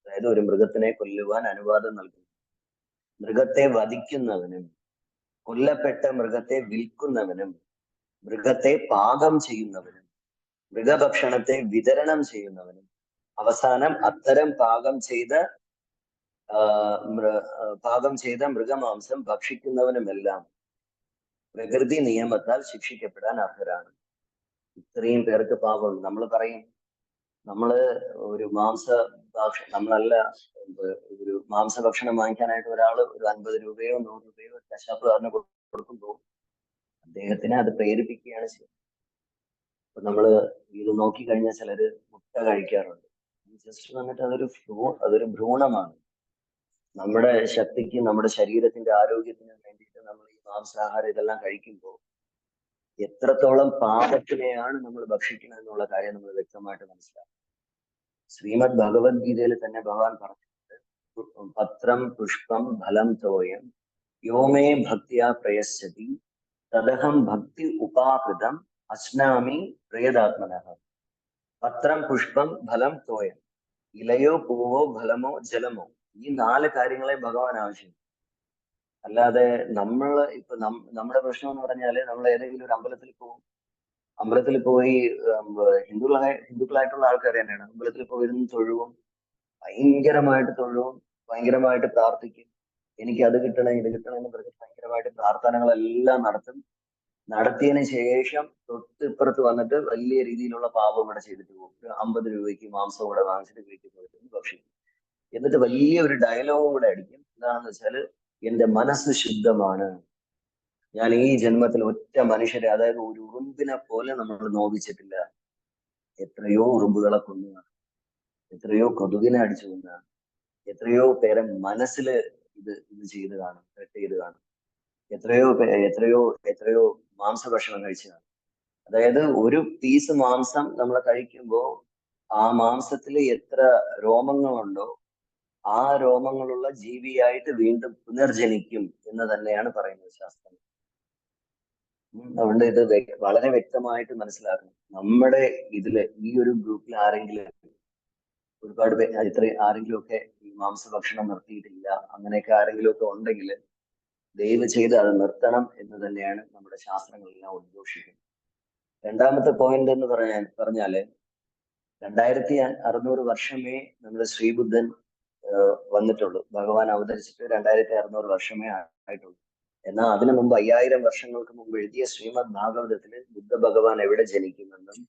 Speaker 1: അതായത് ഒരു മൃഗത്തിനെ കൊല്ലുവാൻ അനുവാദം നൽകുന്നു, മൃഗത്തെ വധിക്കുന്നവനും കൊല്ലപ്പെട്ട മൃഗത്തെ വിൽക്കുന്നവനും മൃഗത്തെ പാകം ചെയ്യുന്നവനും മൃഗഭക്ഷണത്തെ വിതരണം ചെയ്യുന്നവനും അവസാനം അത്തരം പാകം ചെയ്ത മൃഗമാംസം ഭക്ഷിക്കുന്നവനുമെല്ലാം പ്രകൃതി നിയമത്താൽ ശിക്ഷിക്കപ്പെടാൻ അർഹരാണ്. ഇത്രയും പേർക്ക് പാപമുണ്ട്. നമ്മൾ പറയും, നമ്മള് ഒരു നമ്മളല്ല ഒരു മാംസഭക്ഷണം വാങ്ങിക്കാനായിട്ട് ഒരാള് ഒരു 50 രൂപയോ 100 രൂപയോ കശാപ്പുകാരന് കൊടുക്കുമ്പോൾ അദ്ദേഹത്തിനെ അത് പ്രേരിപ്പിക്കുകയാണ് ചെയ്യുന്നത്. അപ്പൊ നമ്മള് ഇത് നോക്കിക്കഴിഞ്ഞാൽ ചിലര് മുട്ട കഴിക്കാറുണ്ട്. ജസ്റ്റ് വന്നിട്ട് അതൊരു ഭ്രൂണമാണ്. നമ്മുടെ ശക്തിക്ക്, നമ്മുടെ ശരീരത്തിന്റെ ആരോഗ്യത്തിന് വേണ്ടിയിട്ട് നമ്മൾ ഈ മാംസാഹാരം ഇതെല്ലാം കഴിക്കുമ്പോൾ എത്രത്തോളം പാപത്തിനെയാണ് നമ്മൾ ഭക്ഷിക്കുന്നത് എന്നുള്ള കാര്യം നമ്മൾ വ്യക്തമായിട്ട് മനസ്സിലാക്കും. ശ്രീമദ് ഭഗവത്ഗീതയിൽ തന്നെ ഭഗവാൻ പറഞ്ഞിട്ടുണ്ട്, പത്രം പുഷ്പം ഫലം തോയം യോമേ ഭക്തിയാ പ്രയശ്ചതി തദഹം ഭക്തി ഉപാകൃതം അശ്നാമി പ്രേതാത്മന. പത്രം പുഷ്പം ഫലം തോയം, ഇലയോ പൂവോ ഫലമോ ജലമോ, ഈ 4 കാര്യങ്ങളെ ഭഗവാൻ ആവശ്യം. അല്ലാതെ നമ്മുടെ പ്രശ്നം എന്ന് പറഞ്ഞാല് നമ്മൾ ഏതെങ്കിലും ഒരു അമ്പലത്തിൽ പോകും, അമ്പലത്തിൽ പോയി ഹിന്ദുക്കളായിട്ടുള്ള ആൾക്കാർ തന്നെയാണ് അമ്പലത്തിൽ പോയിരുന്ന് തൊഴുവും, ഭയങ്കരമായിട്ട് തൊഴുവും, ഭയങ്കരമായിട്ട് പ്രാർത്ഥിക്കും. എനിക്ക് അത് കിട്ടണം ഇത് കിട്ടണം എന്ന് പറഞ്ഞ് ഭയങ്കരമായിട്ട് പ്രാർത്ഥനകളെല്ലാം നടത്തും. നടത്തിയതിന് ശേഷം തൊട്ടിപ്പുറത്ത് വന്നിട്ട് വലിയ രീതിയിലുള്ള പാപം കൂടെ ചെയ്തിട്ട് പോകും. 50 രൂപയ്ക്ക് മാംസം കൂടെ വാങ്ങിച്ചിട്ട് വീട്ടിൽ പോയിട്ട് ഭക്ഷിക്കും. എന്നിട്ട് വലിയ ഒരു ഡയലോഗും കൂടെ അടിക്കും. എന്താണെന്ന് വെച്ചാല്, എന്റെ മനസ്സ് ശുദ്ധമാണ്, ഞാൻ ഈ ജന്മത്തിൽ ഒറ്റ മനുഷ്യരെ, അതായത് ഒരു ഉറുമ്പിനെ പോലെ നമ്മൾ നോവിച്ചിട്ടില്ല. എത്രയോ ഉറുമ്പുകളെ കൊന്നു, എത്രയോ കൊതുകിനെ അടിച്ചു കൊന്ന, എത്രയോ പേരെ മനസ്സില് ഇത് ചെയ്ത് കാണും, തെറ്റ് ചെയ്ത് കാണും. എത്രയോ എത്രയോ എത്രയോ മാംസഭക്ഷണം കഴിച്ചതാണ്. അതായത് ഒരു പീസ് മാംസം നമ്മൾ കഴിക്കുമ്പോൾ ആ മാംസത്തിൽ എത്ര രോമങ്ങളുണ്ടോ ആ രോമങ്ങളുള്ള ജീവിയായിട്ട് വീണ്ടും പുനർജനിക്കും എന്ന് തന്നെയാണ് പറയുന്നത് ശാസ്ത്രം. അതുകൊണ്ട് ഇത് വളരെ വ്യക്തമായിട്ട് മനസ്സിലാക്കണം. നമ്മുടെ ഇതില് ഈ ഒരു ഗ്രൂപ്പിൽ ആരെങ്കിലും ഒരുപാട് പേര് ഇത്ര ആരെങ്കിലും ഒക്കെ ഈ മാംസഭക്ഷണം നിർത്തിയിട്ടില്ല, അങ്ങനെയൊക്കെ ആരെങ്കിലും ഒക്കെ ഉണ്ടെങ്കിൽ ദയവ് ചെയ്ത് അത് നിർത്തണം എന്ന് തന്നെയാണ് നമ്മുടെ ശാസ്ത്രങ്ങളെല്ലാം ഉദ്ഘോഷിക്കുന്നത്. രണ്ടാമത്തെ പോയിന്റ് എന്ന് പറഞ്ഞാല് 2600 വർഷമേ നമ്മുടെ ശ്രീബുദ്ധൻ വന്നിട്ടുള്ളൂ. ഭഗവാൻ അവതരിച്ചിട്ട് 2600 വർഷമേ ആയിട്ടുള്ളൂ. എന്നാൽ അതിനു മുമ്പ് 5000 വർഷങ്ങൾക്ക് മുമ്പ് എഴുതിയ ശ്രീമദ് ഭാഗവതത്തില് ബുദ്ധ ഭഗവാൻ എവിടെ ജനിക്കുമെന്നും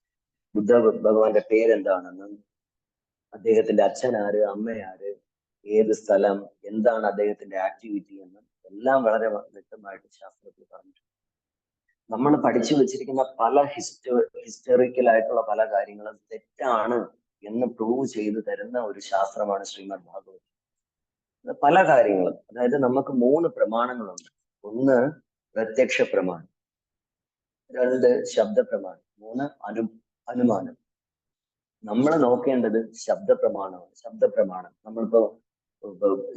Speaker 1: ബുദ്ധ ഭഗവാന്റെ പേരെന്താണെന്നും അദ്ദേഹത്തിന്റെ അച്ഛനാര് അമ്മയാര് ഏത് സ്ഥലം എന്താണ് അദ്ദേഹത്തിന്റെ ആക്ടിവിറ്റി എന്നും എല്ലാം വളരെ വ്യക്തമായിട്ട് ശാസ്ത്രത്തിൽ പറഞ്ഞിട്ടുണ്ട്. നമ്മൾ പഠിച്ചു വെച്ചിരിക്കുന്ന പല ഹിസ്റ്റോറിക്കൽ ആയിട്ടുള്ള പല കാര്യങ്ങളും തെറ്റാണ് എന്ന് പ്രൂവ് ചെയ്തു തരുന്ന ഒരു ശാസ്ത്രമാണ് ശ്രീമദ് ഭാഗവതം. പല കാര്യങ്ങളും, അതായത് നമുക്ക് 3 പ്രമാണങ്ങളുണ്ട്. ഒന്ന് പ്രത്യക്ഷ പ്രമാണം, 2 ശബ്ദ പ്രമാണം, 3 അനുമാനം. നമ്മൾ നോക്കേണ്ടത് ശബ്ദ പ്രമാണമാണ്. ശബ്ദ പ്രമാണം നമ്മളിപ്പോ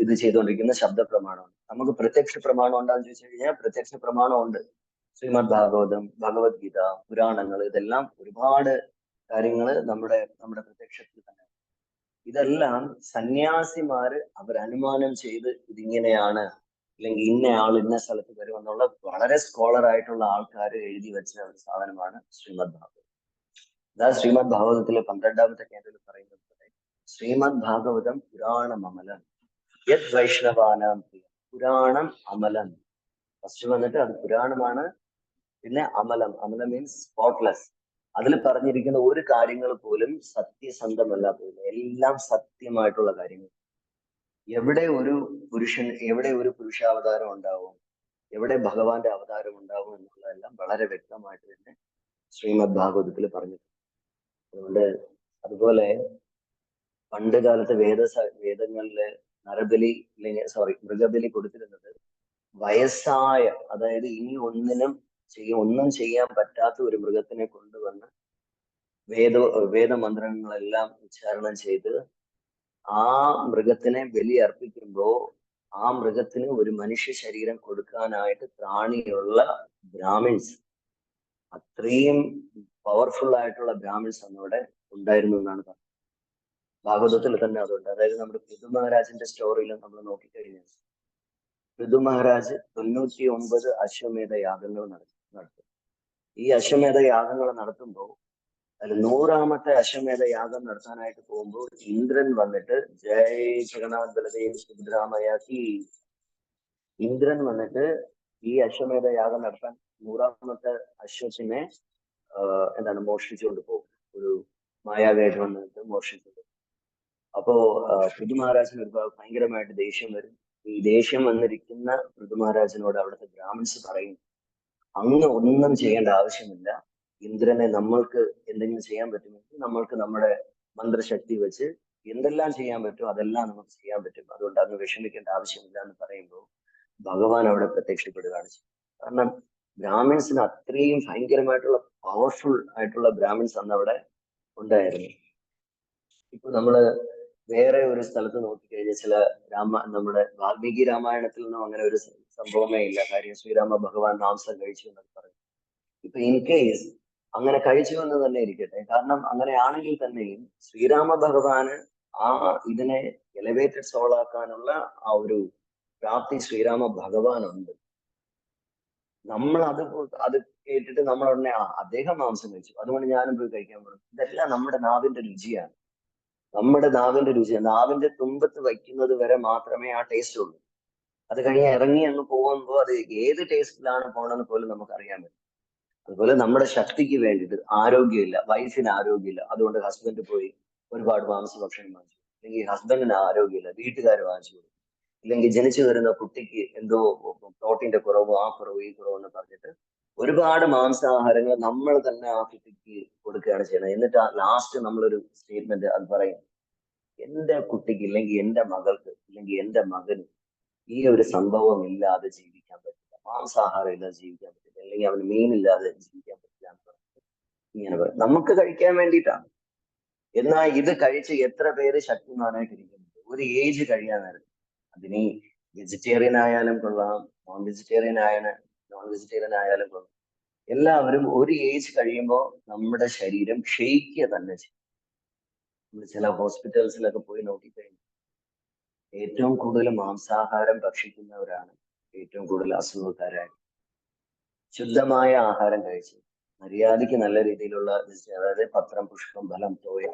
Speaker 1: ഇത് ചെയ്തുകൊണ്ടിരിക്കുന്ന ശബ്ദ പ്രമാണമാണ്. നമുക്ക് പ്രത്യക്ഷ പ്രമാണം ഉണ്ടാന്ന് ചോദിച്ചു കഴിഞ്ഞാൽ പ്രത്യക്ഷ പ്രമാണം ഉണ്ട്. ശ്രീമദ് ഭാഗവതം, ഭഗവത്ഗീത, പുരാണങ്ങൾ, ഇതെല്ലാം ഒരുപാട് കാര്യങ്ങൾ നമ്മുടെ പ്രത്യക്ഷത്തിൽ തന്നെ. ഇതെല്ലാം സന്യാസിമാര് അവരനുമാനം ചെയ്ത് ഇതിങ്ങനെയാണ്, അല്ലെങ്കിൽ ഇന്ന ആൾ ഇന്ന സ്ഥലത്ത് വരുമെന്നുള്ള വളരെ സ്കോളർ ആയിട്ടുള്ള ആൾക്കാർ എഴുതി വെച്ച ഒരു സാധനമാണ് ശ്രീമദ് ഭാഗവതം. അതാ ശ്രീമദ് ഭാഗവതത്തിലെ 12ാമത്തെ കേന്ദ്രത്തിൽ പറയുന്നത് പോലെ ശ്രീമദ് ഭാഗവതം പുരാണം അമലം യത് വൈഷ്ണവാനാം പ്രിയം. പുരാണം അമലം ഫസ്റ്റ് വന്നിട്ട് അത് പുരാണമാണ്. പിന്നെ അമലം, അമലം മീൻസ് സ്പോട്ട്ലെസ്. അതിൽ പറഞ്ഞിരിക്കുന്ന ഒരു കാര്യങ്ങൾ പോലും സത്യസന്ധമല്ല പോലും, എല്ലാം സത്യമായിട്ടുള്ള കാര്യങ്ങൾ. എവിടെ ഒരു പുരുഷാവതാരം ഉണ്ടാവും, എവിടെ ഭഗവാന്റെ അവതാരം ഉണ്ടാവും എന്നുള്ളതെല്ലാം വളരെ വ്യക്തമായിട്ട് തന്നെ ശ്രീമദ് ഭാഗവതത്തിൽ പറഞ്ഞിട്ടുണ്ട്. അതുകൊണ്ട് അതുപോലെ പണ്ട് കാലത്ത് വേദങ്ങളില് മൃഗബലി കൊടുത്തിരുന്നത് വയസ്സായ, അതായത് ഇനി ഒന്നും ചെയ്യാൻ പറ്റാത്ത ഒരു മൃഗത്തിനെ കൊണ്ടുവന്ന് വേദമന്ത്രങ്ങളെല്ലാം ഉച്ചാരണം ചെയ്ത് ആ മൃഗത്തിനെ ബലി അർപ്പിക്കുമ്പോൾ ആ മൃഗത്തിന് ഒരു മനുഷ്യ ശരീരം കൊടുക്കാനായിട്ട് ത്രാണിയുള്ള ബ്രാഹ്മിൻസ്, അത്രയും പവർഫുൾ ആയിട്ടുള്ള ബ്രാഹ്മിൻസ് അന്നവിടെ ഉണ്ടായിരുന്നു എന്നാണ് പറഞ്ഞത്. ഭാഗവതത്തിൽ തന്നെ അതുണ്ട്. അതായത് നമ്മുടെ പൃഥു മഹാരാജിന്റെ സ്റ്റോറിയിൽ നമ്മൾ നോക്കിക്കഴിഞ്ഞാൽ പൃഥു മഹാരാജ് 99 അശ്വമേധ യാഗങ്ങൾ നടത്തും. ഈ അശ്വമേധ യാഗങ്ങൾ നടത്തുമ്പോൾ അതിൽ 100ാമത്തെ അശ്വമേധ യാഗം നടത്താനായിട്ട് പോകുമ്പോൾ ഇന്ദ്രൻ വന്നിട്ട് ജയ് ജഗന്നാഥ് ബലദേവ് സുഭദ്രാമയാക്കി, ഇന്ദ്രൻ വന്നിട്ട് ഈ അശ്വമേധ യാഗം നടത്താൻ 100ാമത്തെ അശ്വത്തിനെ മോഷ്ടിച്ചുകൊണ്ട് പോകും. ഒരു മായാവേഷം വന്നിട്ട് മോഷ്ടിച്ചുകൊണ്ട്. അപ്പോ പൃഥു മഹാരാജന് ഒരുപാട് ഭയങ്കരമായിട്ട് ദേഷ്യം വരും. ഈ ദേഷ്യം വന്നിരിക്കുന്ന പൃഥു മഹാരാജനോട് അവിടുത്തെ ബ്രാഹ്മിൻസ് പറയും, അങ്ങ് ഒന്നും ചെയ്യേണ്ട ആവശ്യമില്ല, ഇന്ദ്രനെ നമ്മൾക്ക് എന്തെങ്കിലും ചെയ്യാൻ പറ്റുമെങ്കിൽ നമ്മൾക്ക് നമ്മുടെ മന്ത്രശക്തി വെച്ച് എന്തെല്ലാം ചെയ്യാൻ പറ്റുമോ അതെല്ലാം നമുക്ക് ചെയ്യാൻ പറ്റും, അതുകൊണ്ട് അങ്ങ് വിഷമിക്കേണ്ട ആവശ്യമില്ല എന്ന് പറയുമ്പോൾ ഭഗവാൻ അവിടെ പ്രത്യക്ഷപ്പെടുകയാണ് ചെയ്യുന്നത്. കാരണം ബ്രാഹ്മിൻസിന് അത്രയും ഭയങ്കരമായിട്ടുള്ള പവർഫുൾ ആയിട്ടുള്ള ബ്രാഹ്മിൻസ് അന്ന് അവിടെ ഉണ്ടായിരുന്നു. ഇപ്പൊ നമ്മള് വേറെ ഒരു സ്ഥലത്ത് നോക്കിക്കഴിഞ്ഞാൽ നമ്മുടെ വാൽമീകി രാമായണത്തിൽ നിന്നും അങ്ങനെ ഒരു സംഭവമേ ഇല്ല. കാര്യം ശ്രീരാമ ഭഗവാൻ മാംസം കഴിച്ചു എന്നൊക്കെ പറയും. ഇപ്പൊ ഇൻ കേസ് അങ്ങനെ കഴിച്ചു എന്ന് തന്നെ ഇരിക്കട്ടെ, കാരണം അങ്ങനെയാണെങ്കിൽ തന്നെയും ശ്രീരാമ ഭഗവാന് ആ ഇതിനെ എലവേറ്റഡ് സോളാക്കാനുള്ള ആ ഒരു പ്രാപ്തി ശ്രീരാമ ഭഗവാനുണ്ട്. നമ്മൾ അത് കേട്ടിട്ട് നമ്മൾ ഉടനെ അദ്ദേഹം മാംസം കഴിച്ചു അതുകൊണ്ട് ഞാനും പോയി കഴിക്കാൻ പറഞ്ഞു. ഇതെല്ലാം നമ്മുടെ നാവിന്റെ രുചിയാണ്. നമ്മുടെ നാവിന്റെ രുചിയാണ്. നാവിന്റെ തുമ്പത്ത് വയ്ക്കുന്നത് വരെ മാത്രമേ ആ ടേസ്റ്റ് ഉള്ളൂ. അത് കഴിഞ്ഞ് ഇറങ്ങി അങ്ങ് പോകുമ്പോൾ അത് ഏത് ടേസ്റ്റിലാണ് പോകണമെന്ന് പോലും നമുക്ക് അറിയാൻ പറ്റും. അതുപോലെ നമ്മുടെ ശക്തിക്ക് വേണ്ടിയിട്ട് ആരോഗ്യമില്ല, വൈഫിന് ആരോഗ്യമില്ല, അതുകൊണ്ട് ഹസ്ബൻഡ് പോയി ഒരുപാട് മാംസഭക്ഷണം വാങ്ങിച്ചു. അല്ലെങ്കിൽ ഹസ്ബൻഡിന് ആരോഗ്യമില്ല, വീട്ടുകാർ വാങ്ങിച്ചു കൊടുക്കും. ഇല്ലെങ്കിൽ ജനിച്ചു വരുന്ന കുട്ടിക്ക് എന്തോ പ്രോട്ടീന്റെ കുറവോ ആ കുറവോ ഈ കുറവോ എന്ന് പറഞ്ഞിട്ട് ഒരുപാട് മാംസാഹാരങ്ങൾ നമ്മൾ തന്നെ ആ കുട്ടിക്ക് കൊടുക്കുകയാണ് ചെയ്യുന്നത്. എന്നിട്ട് ലാസ്റ്റ് നമ്മളൊരു സ്റ്റേറ്റ്മെന്റ് അത് പറയും, എന്റെ കുട്ടിക്ക് ഇല്ലെങ്കിൽ എന്റെ മകൾക്ക് ഇല്ലെങ്കിൽ എന്റെ മകന് ഈ ഒരു സംഭവം ഇല്ലാതെ ജീവിക്കാൻ പറ്റില്ല, മാംസാഹാരം ഇല്ലാതെ ജീവിക്കാൻ പറ്റില്ല, അല്ലെങ്കിൽ അവന് മീനില്ലാതെ ജീവിക്കാൻ പറ്റില്ല എന്ന് പറഞ്ഞിട്ട് ഇങ്ങനെ പറയും. നമുക്ക് കഴിക്കാൻ വേണ്ടിയിട്ടാണ്. എന്നാൽ ഇത് കഴിച്ച് എത്ര പേര് ശക്തിമാനായിട്ട് ഇരിക്കുന്നുണ്ട് ഒരു ഏജ് കഴിയാൻ നേരം. അതിന് വെജിറ്റേറിയൻ ആയാലും കൊള്ളാം, നോൺ വെജിറ്റേറിയൻ ആയാലും കൊള്ളാം, എല്ലാവരും ഒരു ഏജ് കഴിയുമ്പോൾ നമ്മുടെ ശരീരം ക്ഷയിക്കുക തന്നെ ചെയ്യും. നമ്മൾ ചില ഹോസ്പിറ്റൽസിലൊക്കെ പോയി നോക്കിക്കഴിഞ്ഞാൽ ഏറ്റവും കൂടുതൽ മാംസാഹാരം ഭക്ഷിക്കുന്നവരാണ് ഏറ്റവും കൂടുതൽ അസുഖക്കാരായി. ശുദ്ധമായ ആഹാരം കഴിച്ച് മര്യാദയ്ക്ക് നല്ല രീതിയിലുള്ള അതായത് പത്രം, പുഷ്പം, ഫലം, തോയ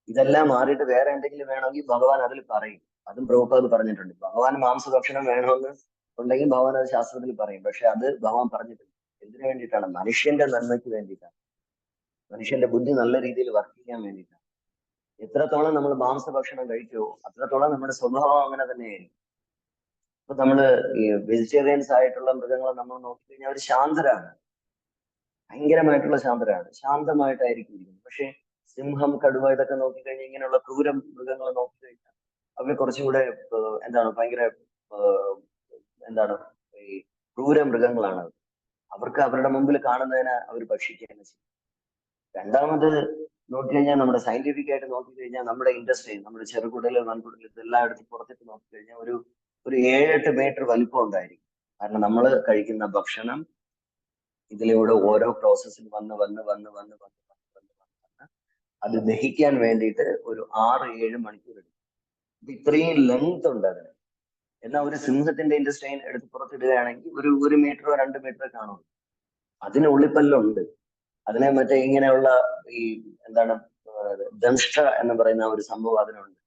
Speaker 1: ഇതെല്ലാം മാറിയിട്ട് വേറെ എന്തെങ്കിലും വേണമെങ്കിൽ ഭഗവാൻ അതിൽ പറയും. അതും പ്രഭുപാദ് പറഞ്ഞിട്ടുണ്ട്. ഭഗവാൻ മാംസഭക്ഷണം വേണമെന്ന് ഉണ്ടെങ്കിൽ ഭഗവാൻ അത് ശാസ്ത്രത്തിൽ പറയും. പക്ഷെ അത് ഭഗവാൻ പറഞ്ഞിട്ടുണ്ട്. എന്തിനു വേണ്ടിയിട്ടാണ്? മനുഷ്യന്റെ നന്മയ്ക്ക് വേണ്ടിയിട്ടാണ്. മനുഷ്യന്റെ ബുദ്ധി നല്ല രീതിയിൽ വർക്ക് ചെയ്യാൻ വേണ്ടിയിട്ടാണ്. എത്രത്തോളം നമ്മൾ മാംസഭക്ഷണം കഴിക്കുമോ അത്രത്തോളം നമ്മുടെ സ്വഭാവം അങ്ങനെ തന്നെയായിരിക്കും. ഇപ്പൊ നമ്മള് ഈ വെജിറ്റേറിയൻസ് ആയിട്ടുള്ള മൃഗങ്ങളെ നമ്മൾ നോക്കിക്കഴിഞ്ഞാൽ അവർ ശാന്തരാണ്, ഭയങ്കരമായിട്ടുള്ള ശാന്തരാണ്, ശാന്തമായിട്ടായിരിക്കും ഇരിക്കുന്നത്. പക്ഷെ സിംഹം, കടുവ ഇതൊക്കെ നോക്കിക്കഴിഞ്ഞാൽ ഇങ്ങനെയുള്ള ക്രൂര മൃഗങ്ങളെ നോക്കിക്കഴിഞ്ഞാൽ അവർ കുറച്ചും കൂടെ എന്താണ് ഭയങ്കര എന്താണ് ഈ ക്രൂര മൃഗങ്ങളാണ്. അവർക്ക് അവരുടെ മുമ്പിൽ കാണുന്നതിന് അവർ ഭക്ഷിക്കുകയാണ് ചെയ്യും. രണ്ടാമത് നോക്കിക്കഴിഞ്ഞാൽ നമ്മുടെ സയന്റിഫിക് ആയിട്ട് നോക്കിക്കഴിഞ്ഞാൽ നമ്മുടെ ഇൻഡസ്ട്രി, നമ്മുടെ ചെറുകുടല്, വൻകുടല് ഇതെല്ലാം എടുത്ത് പുറത്തിട്ട് നോക്കിക്കഴിഞ്ഞാൽ ഒരു 7-8 മീറ്റർ വലിപ്പം ഉണ്ടായിരിക്കും. കാരണം നമ്മൾ കഴിക്കുന്ന ഭക്ഷണം ഇതിലൂടെ ഓരോ പ്രോസസ്സിൽ വന്ന് അത് ദഹിക്കാൻ വേണ്ടിയിട്ട് ഒരു 6-7 മണിക്കൂർ എടുക്കും. ഇത്രയും ലെങ്ത് ഉണ്ട് അതിന്. എന്നാൽ ഒരു സിംഹത്തിന്റെ ഇൻഡസ്ട്രി എടുത്ത് പുറത്തിടുകയാണെങ്കിൽ ഒരു മീറ്ററോ 2 മീറ്ററോ കാണുള്ളൂ. അതിന് ഉള്ളിപ്പല്ലുണ്ട്. അതിനെ മറ്റേ ഇങ്ങനെയുള്ള ഈ എന്താണ് ദംഷ്ട എന്ന് പറയുന്ന ഒരു സംഭവം അതിനുണ്ട്.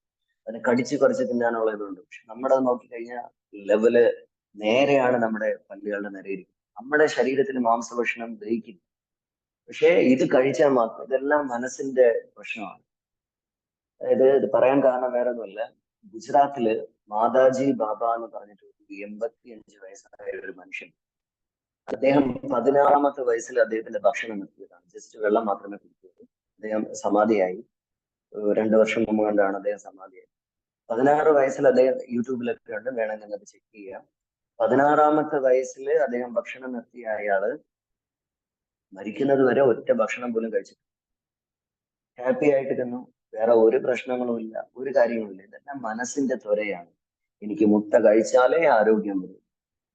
Speaker 1: അതിനെ കടിച്ച് പറിച്ച് തിന്നാനുള്ള ഇതുണ്ട്. പക്ഷെ നമ്മുടെ നോക്കിക്കഴിഞ്ഞാൽ ലെവല് നേരെയാണ് നമ്മുടെ പല്ലുകളുടെ നിരയിരിക്കും. നമ്മുടെ ശരീരത്തിന് മാംസഭക്ഷണം ദഹിക്കില്ല. പക്ഷേ ഇത് കഴിച്ചാൽ മാത്രം, ഇതെല്ലാം മനസ്സിന്റെ പ്രശ്നമാണ്. അതായത് ഇത് പറയാൻ കാരണം വേറെ ഒന്നുമില്ല. ഗുജറാത്തില് മാതാജി ബാബ എന്ന് പറഞ്ഞിട്ട് 85 വയസ്സായ ഒരു മനുഷ്യൻ, അദ്ദേഹം 16-ാമത്തെ വയസ്സിൽ അദ്ദേഹത്തിന്റെ ഭക്ഷണം നിർത്തിയതാണ്. ജസ്റ്റ് വെള്ളം മാത്രമേ കുടിക്കുള്ളൂ. അദ്ദേഹം സമാധിയായി. 2 വർഷം മുമ്പ് കണ്ടാണ് അദ്ദേഹം സമാധിയായി. 16 വയസ്സിൽ അദ്ദേഹം യൂട്യൂബിലൊക്കെ ഉണ്ട്, വേണമെങ്കിൽ നിങ്ങൾക്ക് ചെക്ക് ചെയ്യാം. 16-ാമത്തെ വയസ്സിൽ അദ്ദേഹം ഭക്ഷണം നിർത്തിയ അയാള് മരിക്കുന്നത് വരെ ഒറ്റ ഭക്ഷണം പോലും കഴിച്ചിട്ടില്ല. ഹാപ്പി ആയിട്ടിരുന്നു. വേറെ ഒരു പ്രശ്നങ്ങളും ഇല്ല, ഒരു കാര്യങ്ങളുമില്ല. ഇതെല്ലാം മനസ്സിന്റെ ത്വരയാണ്. എനിക്ക് മുട്ട കഴിച്ചാലേ ആരോഗ്യം വരും,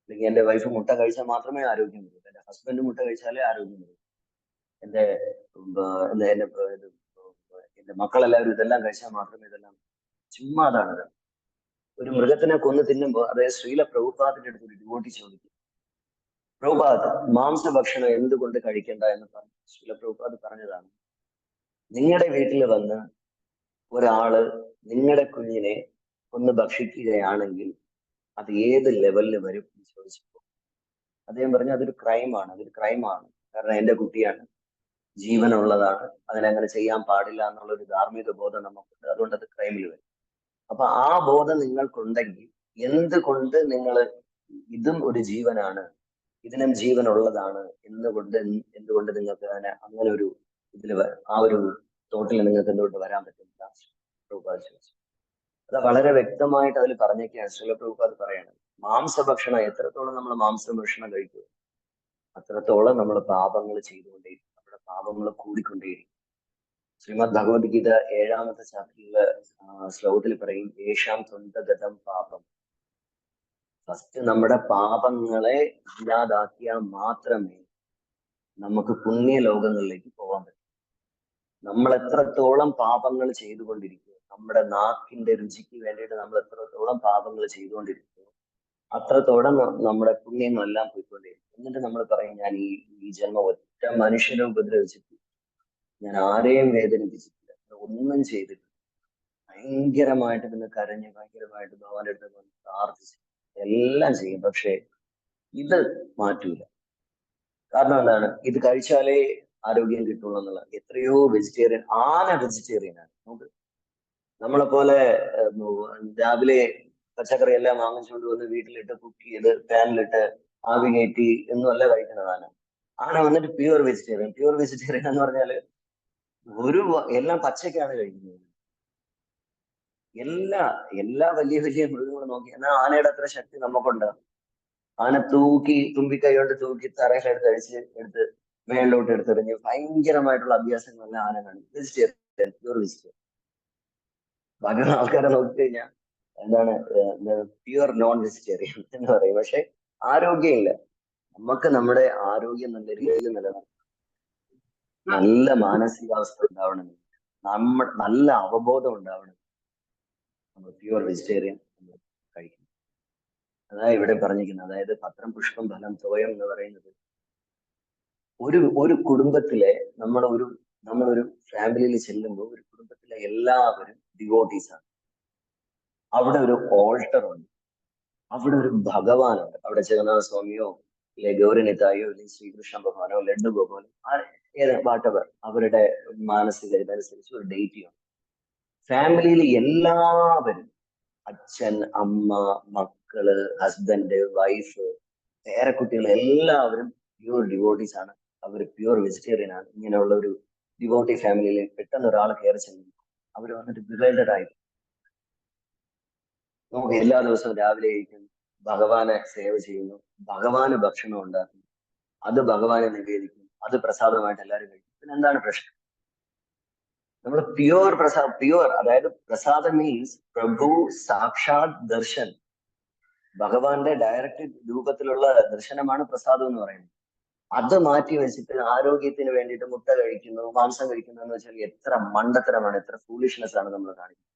Speaker 1: അല്ലെങ്കിൽ എന്റെ വൈഫ് മുട്ട കഴിച്ചാൽ മാത്രമേ ആരോഗ്യം വരൂ, എന്റെ ഹസ്ബൻഡ് മുട്ട കഴിച്ചാലേ ആരോഗ്യം വരൂ, എന്റെ എന്റെ മക്കളെല്ലാവരും ഇതെല്ലാം കഴിച്ചാൽ മാത്രമേ ഇതെല്ലാം. ചുമ്മാ അതാണ്. ഒരു മൃഗത്തിനെ കൊന്നു തിന്നുമ്പോൾ അതായത് ശ്രീല പ്രഭുപാദിന്റെ അടുത്ത് ഒരു ഡിവോട്ടി ചോദിക്കും, പ്രഭുപാദ് മാംസഭക്ഷണം എന്തുകൊണ്ട് കഴിക്കണ്ട എന്ന് പറഞ്ഞു. ശ്രീല പ്രഭുപാദ് പറഞ്ഞതാണ്, നിങ്ങളുടെ വീട്ടിൽ വന്ന് ഒരാള് നിങ്ങളുടെ കുഞ്ഞിനെ ഒന്ന് ഭക്ഷിക്കുകയാണെങ്കിൽ അത് ഏത് ലെവലിൽ വരും എന്ന് ചോദിച്ചപ്പോൾ അദ്ദേഹം പറഞ്ഞു, അതൊരു ക്രൈമാണ്, അതൊരു ക്രൈമാണ്. കാരണം എന്റെ കുട്ടിയാണ്, ജീവനുള്ളതാണ്, അതിനങ്ങനെ ചെയ്യാൻ പാടില്ല എന്നുള്ള ഒരു ധാർമ്മിക ബോധം നമുക്കുണ്ട്. അതുകൊണ്ട് അത് ക്രൈമിൽ വരും. അപ്പൊ ആ ബോധം നിങ്ങൾക്കുണ്ടെങ്കിൽ എന്തുകൊണ്ട് നിങ്ങൾ ഇതും ഒരു ജീവനാണ്, ഇതിനും ജീവനുള്ളതാണ് എന്തുകൊണ്ട് നിങ്ങൾക്ക് അങ്ങനെ ഒരു ഇതിൽ ആ ഒരു തോട്ടിൽ നിങ്ങൾക്ക് എന്തുകൊണ്ട് വരാൻ പറ്റില്ല? പ്രഭുപാദ് ചോദിച്ചു. അത് വളരെ വ്യക്തമായിട്ട് അതിൽ പറഞ്ഞേക്കാണ്. ശ്രീല പ്രഭുപാദ് പറയാണ്, മാംസഭക്ഷണം എത്രത്തോളം നമ്മൾ മാംസഭക്ഷണം കഴിക്കുക അത്രത്തോളം നമ്മൾ പാപങ്ങൾ ചെയ്തുകൊണ്ടേയിരിക്കും, നമ്മുടെ പാപങ്ങൾ കൂടിക്കൊണ്ടേയിരിക്കും. ശ്രീമദ് ഭഗവത്ഗീത 7-ാമത്തെ ചാപ്റ്ററിലെ ശ്ലോകത്തിൽ പറയും, യേശാം സ്വന്തഗതം പാപം. ഫസ്റ്റ് നമ്മുടെ പാപങ്ങളെ ഇല്ലാതാക്കിയാൽ മാത്രമേ നമുക്ക് പുണ്യ ലോകങ്ങളിലേക്ക് പോകാൻ പറ്റൂ. നമ്മൾ എത്രത്തോളം പാപങ്ങൾ ചെയ്തുകൊണ്ടിരിക്കും, നമ്മുടെ നാക്കിന്റെ രുചിക്ക് വേണ്ടിയിട്ട് നമ്മൾ എത്രത്തോളം പാപങ്ങൾ ചെയ്തുകൊണ്ടിരിക്കും, അത്രത്തോളം നമ്മുടെ പുണ്യങ്ങളെല്ലാം പോയിക്കൊണ്ടിരിക്കും. എന്നിട്ട് നമ്മൾ പറയും, ഞാൻ ഈ ജന്മം ഒറ്റ മനുഷ്യനെ ഉപദ്രവിച്ചിട്ടില്ല, ഞാൻ ആരെയും വേദനിപ്പിച്ചിട്ടില്ല, ഒന്നും ചെയ്തിട്ടില്ല. ഭയങ്കരമായിട്ട് നിന്ന് കരഞ്ഞ് ഭയങ്കരമായിട്ട് ഭഗവാന്റെ അടുത്ത് വന്ന് പ്രാർത്ഥിച്ച് എല്ലാം ചെയ്യും. പക്ഷെ ഇത് മാറ്റൂല. കാരണം എന്താണ്? ഇത് കഴിച്ചാലേ ആരോഗ്യം കിട്ടുള്ളൂ എന്നുള്ള. എത്രയോ വെജിറ്റേറിയൻ, ആന വെജിറ്റേറിയൻ ആണ്. നമുക്ക് നമ്മളെ പോലെ രാവിലെ പച്ചക്കറി എല്ലാം വാങ്ങിച്ചുകൊണ്ട് വന്ന് വീട്ടിലിട്ട് കുക്ക് ചെയ്ത് പാനിലിട്ട് ആവി കയറ്റി എന്നല്ല കഴിക്കുന്നതാണ്. ആന വന്നിട്ട് പ്യുവർ വെജിറ്റേറിയൻ. പ്യുവർ വെജിറ്റേറിയൻ എന്ന് പറഞ്ഞാല് എല്ലാം പച്ചക്കാണ് കഴിക്കുന്നത്. എല്ലാ വലിയ വലിയ മൃഗങ്ങളും നോക്കി, എന്നാൽ ആനയുടെ അത്ര ശക്തി നമുക്കുണ്ട്. ആന തുമ്പിക്കൈ കൊണ്ട് തൂക്കി തറയിലെടുത്ത് എടുത്ത് മേളിലോട്ട് എടുത്തെറിഞ്ഞ് ഭയങ്കരമായിട്ടുള്ള അഭ്യാസങ്ങളെല്ലാം ആന കാണിക്കും. Vegetarian, pure vegetarian. ബാക്കിയുള്ള ആൾക്കാരെ നോക്കിക്കഴിഞ്ഞാൽ എന്താണ്, പ്യുവർ നോൺ വെജിറ്റേറിയൻ എന്ന് പറയും. പക്ഷെ ആരോഗ്യമില്ല. നമുക്ക് നമ്മുടെ ആരോഗ്യം നല്ല രീതിയിൽ നിലനിർത്തണം. നല്ല മാനസികാവസ്ഥ ഉണ്ടാവണം, നല്ല അവബോധം ഉണ്ടാവണം. നമ്മൾ പ്യുവർ വെജിറ്റേറിയൻ കഴിക്കണം. അതായത് ഇവിടെ പറഞ്ഞിരിക്കുന്നത്. അതായത് പത്രം പുഷ്പം ഫലം തോയം എന്ന് പറയുന്നത് ഒരു കുടുംബത്തിലെ നമ്മളൊരു ഫാമിലിയിൽ ചെല്ലുമ്പോൾ ഒരു കുടുംബത്തിലെ എല്ലാവരും ഡിവോട്ടീസ് ആണ്. അവിടെ ഒരു ഓൾട്ടർ ഉണ്ട്, അവിടെ ഒരു ഭഗവാനുണ്ട്. അവിടെ ജഗന്നാഥ സ്വാമിയോ ഇല്ലെ ഗൗരനിതായോ ഇല്ലെ ശ്രീകൃഷ്ണ ഭഗവാനോ ലഡ്ഡു ഭഗവാനോ വാട്ടവർ അവരുടെ മാനസിക ഇതനുസരിച്ച് ഒരു ഡേറ്റ് ചെയ്യണം. ഫാമിലിയിൽ എല്ലാവരും, അച്ഛൻ, അമ്മ, മക്കള്, ഹസ്ബൻഡ്, വൈഫ്, പേരക്കുട്ടികൾ എല്ലാവരും പ്യൂർ ഡിവോട്ടീസ് ആണ്. അവർ പ്യൂർ വെജിറ്റേറിയൻ ആണ്. ഇങ്ങനെയുള്ള ഒരു ഡിവോട്ടി ഫാമിലിയിൽ പെട്ടെന്ന് ഒരാൾ കയറി ചെല്ലും, അവർ വന്നിട്ട് ബിവൈൽഡഡ് നമുക്ക് എല്ലാ ദിവസവും രാവിലെ കഴിക്കുന്നു, ഭഗവാനെ സേവ ചെയ്യുന്നു, ഭഗവാന് ഭക്ഷണം ഉണ്ടാക്കുന്നു, അത് ഭഗവാനെ നിവേദിക്കുന്നു, അത് പ്രസാദമായിട്ട് എല്ലാവരും കഴിക്കും. പിന്നെ എന്താണ് പ്രശ്നം? നമ്മൾ പ്യുവർ, അതായത് പ്രസാദം മീൻസ് പ്രഭു സാക്ഷാത് ദർശൻ, ഭഗവാന്റെ ഡയറക്റ്റ് രൂപത്തിലുള്ള ദർശനമാണ് പ്രസാദം എന്ന് പറയുന്നത്. അത് മാറ്റി വെച്ചിട്ട് ആരോഗ്യത്തിന് വേണ്ടിയിട്ട് മുട്ട കഴിക്കുന്നു, മാംസം കഴിക്കുന്നു എന്ന് വെച്ചാൽ എത്ര മണ്ടത്തരമാണ്, എത്ര ഫൂളിഷ്നെസ് ആണ് നമ്മൾ കാണിക്കുന്നത്,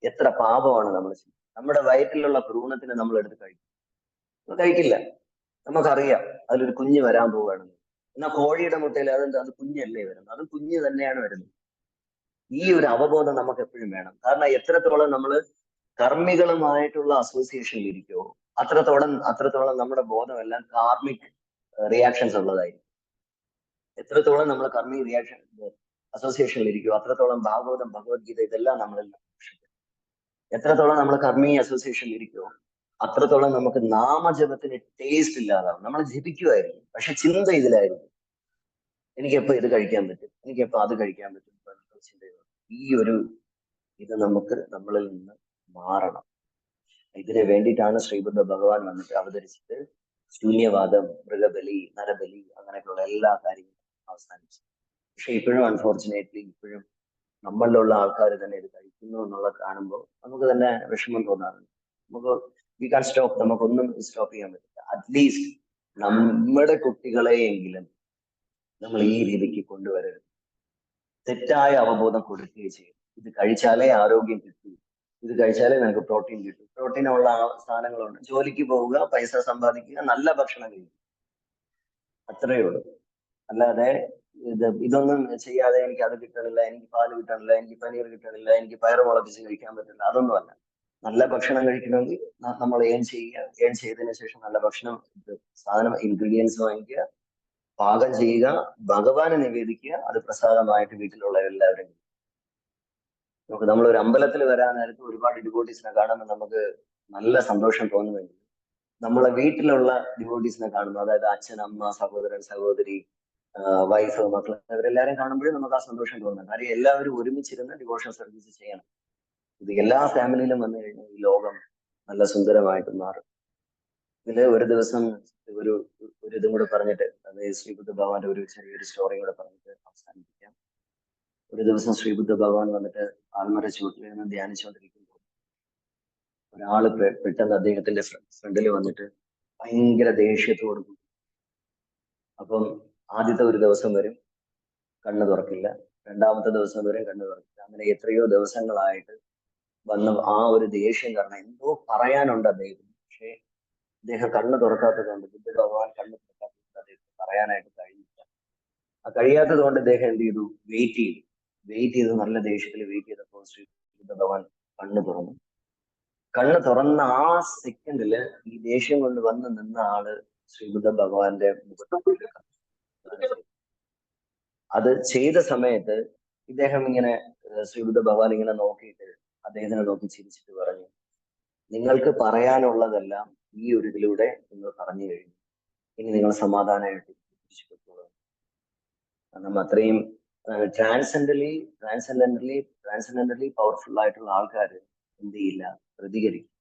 Speaker 1: എത്ര പാപമാണ് നമ്മൾ ചെയ്യുന്നത്. നമ്മുടെ വയറ്റിലുള്ള ഭ്രൂണത്തിന് നമ്മൾ എടുത്ത് കഴിക്കില്ല. നമുക്കറിയാം അതിലൊരു കുഞ്ഞ് വരാൻ പോവുകയാണെന്ന്. എന്നാൽ കോഴിയുടെ മുട്ടയിൽ അത് കുഞ്ഞല്ലേ വരുന്നത്, അത് കുഞ്ഞ് തന്നെയാണ് വരുന്നത്. ഈ ഒരു അവബോധം നമുക്ക് എപ്പോഴും വേണം. കാരണം എത്രത്തോളം നമ്മൾ കർമ്മികളുമായിട്ടുള്ള അസോസിയേഷനിൽ ഇരിക്കുമോ അത്രത്തോളം നമ്മുടെ ബോധമെല്ലാം കാർമിക് റിയാക്ഷൻസ് ഉള്ളതായിരിക്കും. എത്രത്തോളം നമ്മൾ കർമ്മിക റിയാക്ഷൻ അസോസിയേഷനിൽ ഇരിക്കുമോ അത്രത്തോളം ഭാഗവതം, ഭഗവത്ഗീത ഇതെല്ലാം നമ്മളിൽ എത്രത്തോളം നമ്മൾ കർമ്മീയ അസോസിയേഷനിൽ ഇരിക്കുമോ അത്രത്തോളം നമുക്ക് നാമജപത്തിന് ടേസ്റ്റ് ഇല്ലാതാവും. നമ്മൾ ജപിക്കുമായിരിക്കും, പക്ഷെ ചിന്ത ഇതിലായിരിക്കും. എനിക്കെപ്പോ ഇത് കഴിക്കാൻ പറ്റും, എനിക്കെപ്പോ അത് കഴിക്കാൻ പറ്റും. ഇത് നമ്മളിൽ നിന്ന് മാറണം. ഇതിന് വേണ്ടിയിട്ടാണ് ശ്രീബുദ്ധ ഭഗവാൻ വന്നിട്ട് അവതരിച്ചിട്ട് ശൂന്യവാദം, മൃഗബലി, നരബലി അങ്ങനെയൊക്കെയുള്ള എല്ലാ കാര്യങ്ങളും അവസാനിച്ചു. പക്ഷെ ഇപ്പോഴും അൺഫോർച്ചുനേറ്റ്ലി ഇപ്പോഴും നമ്മളിലുള്ള ആൾക്കാർ തന്നെ ഇത് കഴിക്കുന്നു എന്നുള്ളത് കാണുമ്പോൾ നമുക്ക് തന്നെ വിഷമം തോന്നാറുണ്ട്. നമുക്കൊന്നും സ്റ്റോപ്പ് ചെയ്യാൻ പറ്റില്ല. അറ്റ്ലീസ്റ്റ് നമ്മുടെ കുട്ടികളെയെങ്കിലും നമ്മൾ ഈ രീതിക്ക് കൊണ്ടുവരരുത്. തെറ്റായ അവബോധം കൊടുക്കുകയും ചെയ്യും. ഇത് കഴിച്ചാലേ ആരോഗ്യം കിട്ടൂ, ഇത് കഴിച്ചാലേ നമുക്ക് പ്രോട്ടീൻ കിട്ടും. പ്രോട്ടീനുള്ള സാധനങ്ങളുണ്ട്. ജോലിക്ക് പോവുക, പൈസ സമ്പാദിക്കുക, നല്ല ഭക്ഷണം കഴിക്കുക, അത്രയേ ഉള്ളൂ. അല്ലാതെ ഇതൊന്നും ചെയ്യാതെ എനിക്ക് അത് കിട്ടണില്ല, എനിക്ക് പാല് കിട്ടണില്ല, എനിക്ക് പനീർ കിട്ടണില്ല, എനിക്ക് പയറ് മുളപ്പിച്ച് കഴിക്കാൻ പറ്റില്ല, അതൊന്നുമല്ല. നല്ല ഭക്ഷണം കഴിക്കണമെങ്കിൽ നമ്മൾ ഏൺ ചെയ്തതിനു ശേഷം നല്ല ഭക്ഷണം, സാധനം, ഇൻഗ്രീഡിയൻസ് വാങ്ങിക്കുക, പാകം ചെയ്യുക, ഭഗവാനെ നിവേദിക്കുക, അത് പ്രസാദമായിട്ട് വീട്ടിലുള്ള എല്ലാവരും. നമ്മൾ ഒരു അമ്പലത്തിൽ വരാൻ നേരത്ത് ഒരുപാട് ഡിവോട്ടീസിനെ കാണുമ്പോൾ നമുക്ക് നല്ല സന്തോഷം തോന്നുമെങ്കിൽ നമ്മളെ വീട്ടിലുള്ള ഡിവോട്ടീസിനെ കാണുമ്പോൾ, അതായത് അച്ഛൻ, അമ്മ, സഹോദരൻ, സഹോദരി, വൈഫ്, മക്കൾ, അവരെല്ലാരും കാണുമ്പോഴും നമുക്ക് ആ സന്തോഷം തോന്നുന്നത്. കാര്യം എല്ലാവരും ഒരുമിച്ചിരുന്ന് ഡിവോഷൻ സർവീസ് ചെയ്യണം. ഇത് എല്ലാ ഫാമിലിയിലും വന്നു കഴിഞ്ഞാൽ ഈ ലോകം നല്ല സുന്ദരമായിട്ട് മാറും. ഇതില് ഒരു ദിവസം ഒരു ഇതും കൂടെ പറഞ്ഞിട്ട്, അതായത് ശ്രീബുദ്ധ ഭഗവാന്റെ ഒരു ചെറിയൊരു സ്റ്റോറിയും കൂടെ പറഞ്ഞിട്ട് അവസാനിപ്പിക്കാം. ഒരു ദിവസം ശ്രീബുദ്ധ ഭഗവാൻ വന്നിട്ട് ആൽമര ചുവട്ടിൽ നിന്ന് ധ്യാനിച്ചുകൊണ്ടിരിക്കുമ്പോൾ ഒരാള് പെട്ടെന്ന് അദ്ദേഹത്തിന്റെ ഫ്രണ്ടിൽ വന്നിട്ട് ഭയങ്കര ദേഷ്യത്തോട് കൂടി. അപ്പം ആദ്യത്തെ ഒരു ദിവസം വരും, കണ്ണു തുറക്കില്ല. രണ്ടാമത്തെ ദിവസം വരും, കണ്ണു തുറക്കില്ല. അങ്ങനെ എത്രയോ ദിവസങ്ങളായിട്ട് വന്ന ആ ഒരു ദേഷ്യം കാരണം എന്തോ പറയാനുണ്ട് അദ്ദേഹത്തിന്. പക്ഷേ അദ്ദേഹം കണ്ണ് തുറക്കാത്തതുകൊണ്ട്, ബുദ്ധ ഭഗവാൻ കണ്ണ് തുറക്കാത്തതുകൊണ്ട് അദ്ദേഹത്തിന് പറയാനായിട്ട് കഴിഞ്ഞില്ല. ആ കഴിയാത്തത് കൊണ്ട് അദ്ദേഹം എന്ത് ചെയ്തു? വെയിറ്റ് ചെയ്തു നല്ല ദേഷ്യത്തിൽ വെയിറ്റ് ചെയ്തപ്പോൾ ശ്രീ ബുദ്ധ ഭഗവാൻ കണ്ണ് തുറന്നു. കണ്ണ് തുറന്ന ആ സെക്കൻഡില് ഈ ദേഷ്യം കൊണ്ട് വന്ന് നിന്ന ആള് ശ്രീബുദ്ധ ഭഗവാന്റെ മുഖത്ത് അത് ചെയ്ത സമയത്ത് ഇദ്ദേഹം ഇങ്ങനെ ശ്രീബുദ്ധ ഭഗവാൻ ഇങ്ങനെ നോക്കിയിട്ട് അദ്ദേഹത്തിനെ നോക്കി ചിരിച്ചിട്ട് പറഞ്ഞു, നിങ്ങൾക്ക് പറയാനുള്ളതെല്ലാം ഈ ഒരു ഇതിലൂടെ നിങ്ങൾ പറഞ്ഞു കഴിഞ്ഞു, ഇനി നിങ്ങൾ സമാധാനമായിട്ട് തിരിച്ചു പോയിക്കോളൂ. കാരണം അത്രയും ട്രാൻസെൻഡന്റലി പവർഫുൾ ആയിട്ടുള്ള ആൾക്കാർ എന്ത് ചെയ്യില്ല, പ്രതികരിക്കും.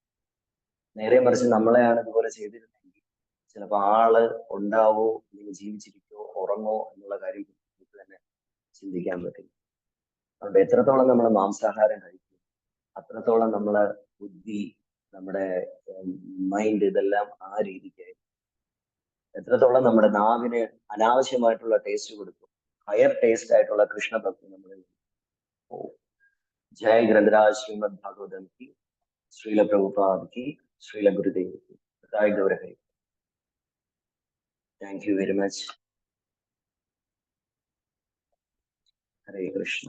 Speaker 1: നേരെ മറിച്ച് നമ്മളെയാണ് ഇതുപോലെ ചെയ്തിരുന്നെങ്കിൽ ചിലപ്പോൾ ആള് ഉണ്ടാവോ, അല്ലെങ്കിൽ ജീവിച്ചിരിക്കോ, ഉറങ്ങോ എന്നുള്ള കാര്യം നമുക്ക് തന്നെ ചിന്തിക്കാൻ പറ്റില്ല. അതുകൊണ്ട് എത്രത്തോളം നമ്മൾ മാംസാഹാരം കഴിക്കും, അത്രത്തോളം നമ്മളെ ബുദ്ധി, നമ്മുടെ മൈൻഡ് ഇതെല്ലാം ആ രീതിക്കായി. എത്രത്തോളം നമ്മുടെ നാവിന് അനാവശ്യമായിട്ടുള്ള ടേസ്റ്റ് കൊടുക്കും, ഹയർ ടേസ്റ്റ് ആയിട്ടുള്ള കൃഷ്ണഭക്തി നമ്മളിൽ പോകും. ജയ ഗ്രന്ഥരാജ് ശ്രീമദ് ഭാഗവതം की, श्रील प्रभुपाद की, श्रील गुरुदेव की, जय Gaurhari. Thank you very much. हरे कृष्ण.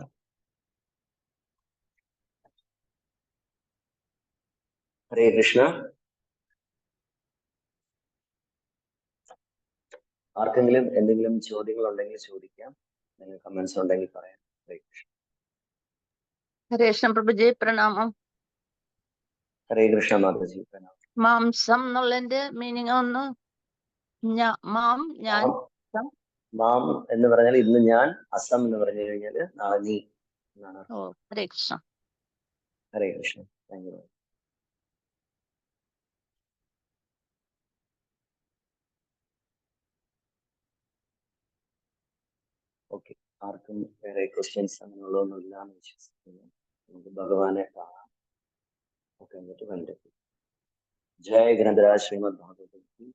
Speaker 1: हरे कृष्ण. ആർക്കെങ്കിലും എന്തെങ്കിലും ചോദ്യങ്ങൾ ഉണ്ടെങ്കിൽ ചോദിക്കാം, എന്തെങ്കിലും കമന്റ്സ് ഉണ്ടെങ്കിൽ പറയാം. ഹരേ കൃഷ്ണ.
Speaker 2: ഹരേ കൃഷ്ണ പ്രഭുജി, പ്രണാമം.
Speaker 1: ഹരേ കൃഷ്ണ മാതാജി, പ്രണാമം.
Speaker 2: മാംസം എന്നുള്ളതിന്റെ മീനിങ് ഒന്ന്, മാം ഞാൻ.
Speaker 1: മാം എന്ന് പറഞ്ഞാൽ ഇന്ന് ഞാൻ, അസം എന്ന് പറഞ്ഞു കഴിഞ്ഞാൽ നാളെ നീ എന്നാണ്.
Speaker 2: Oh, Hare Krishna.
Speaker 1: Hare Krishna. Thank you. Okay, ആർക്കും വേറെ ക്വസ്റ്റ്യൻസ് അങ്ങനെയുള്ളതൊന്നും ഇല്ലാന്ന് വിശ്വസിക്കുന്നു. നമുക്ക് ഭഗവാനെ കാണാം. ഓക്കെ, എന്നിട്ട് കണ്ടെത്തി. ജയ ഗ്രന്ഥരാജ് ശ്രീമദ് ഭാഗവതം की,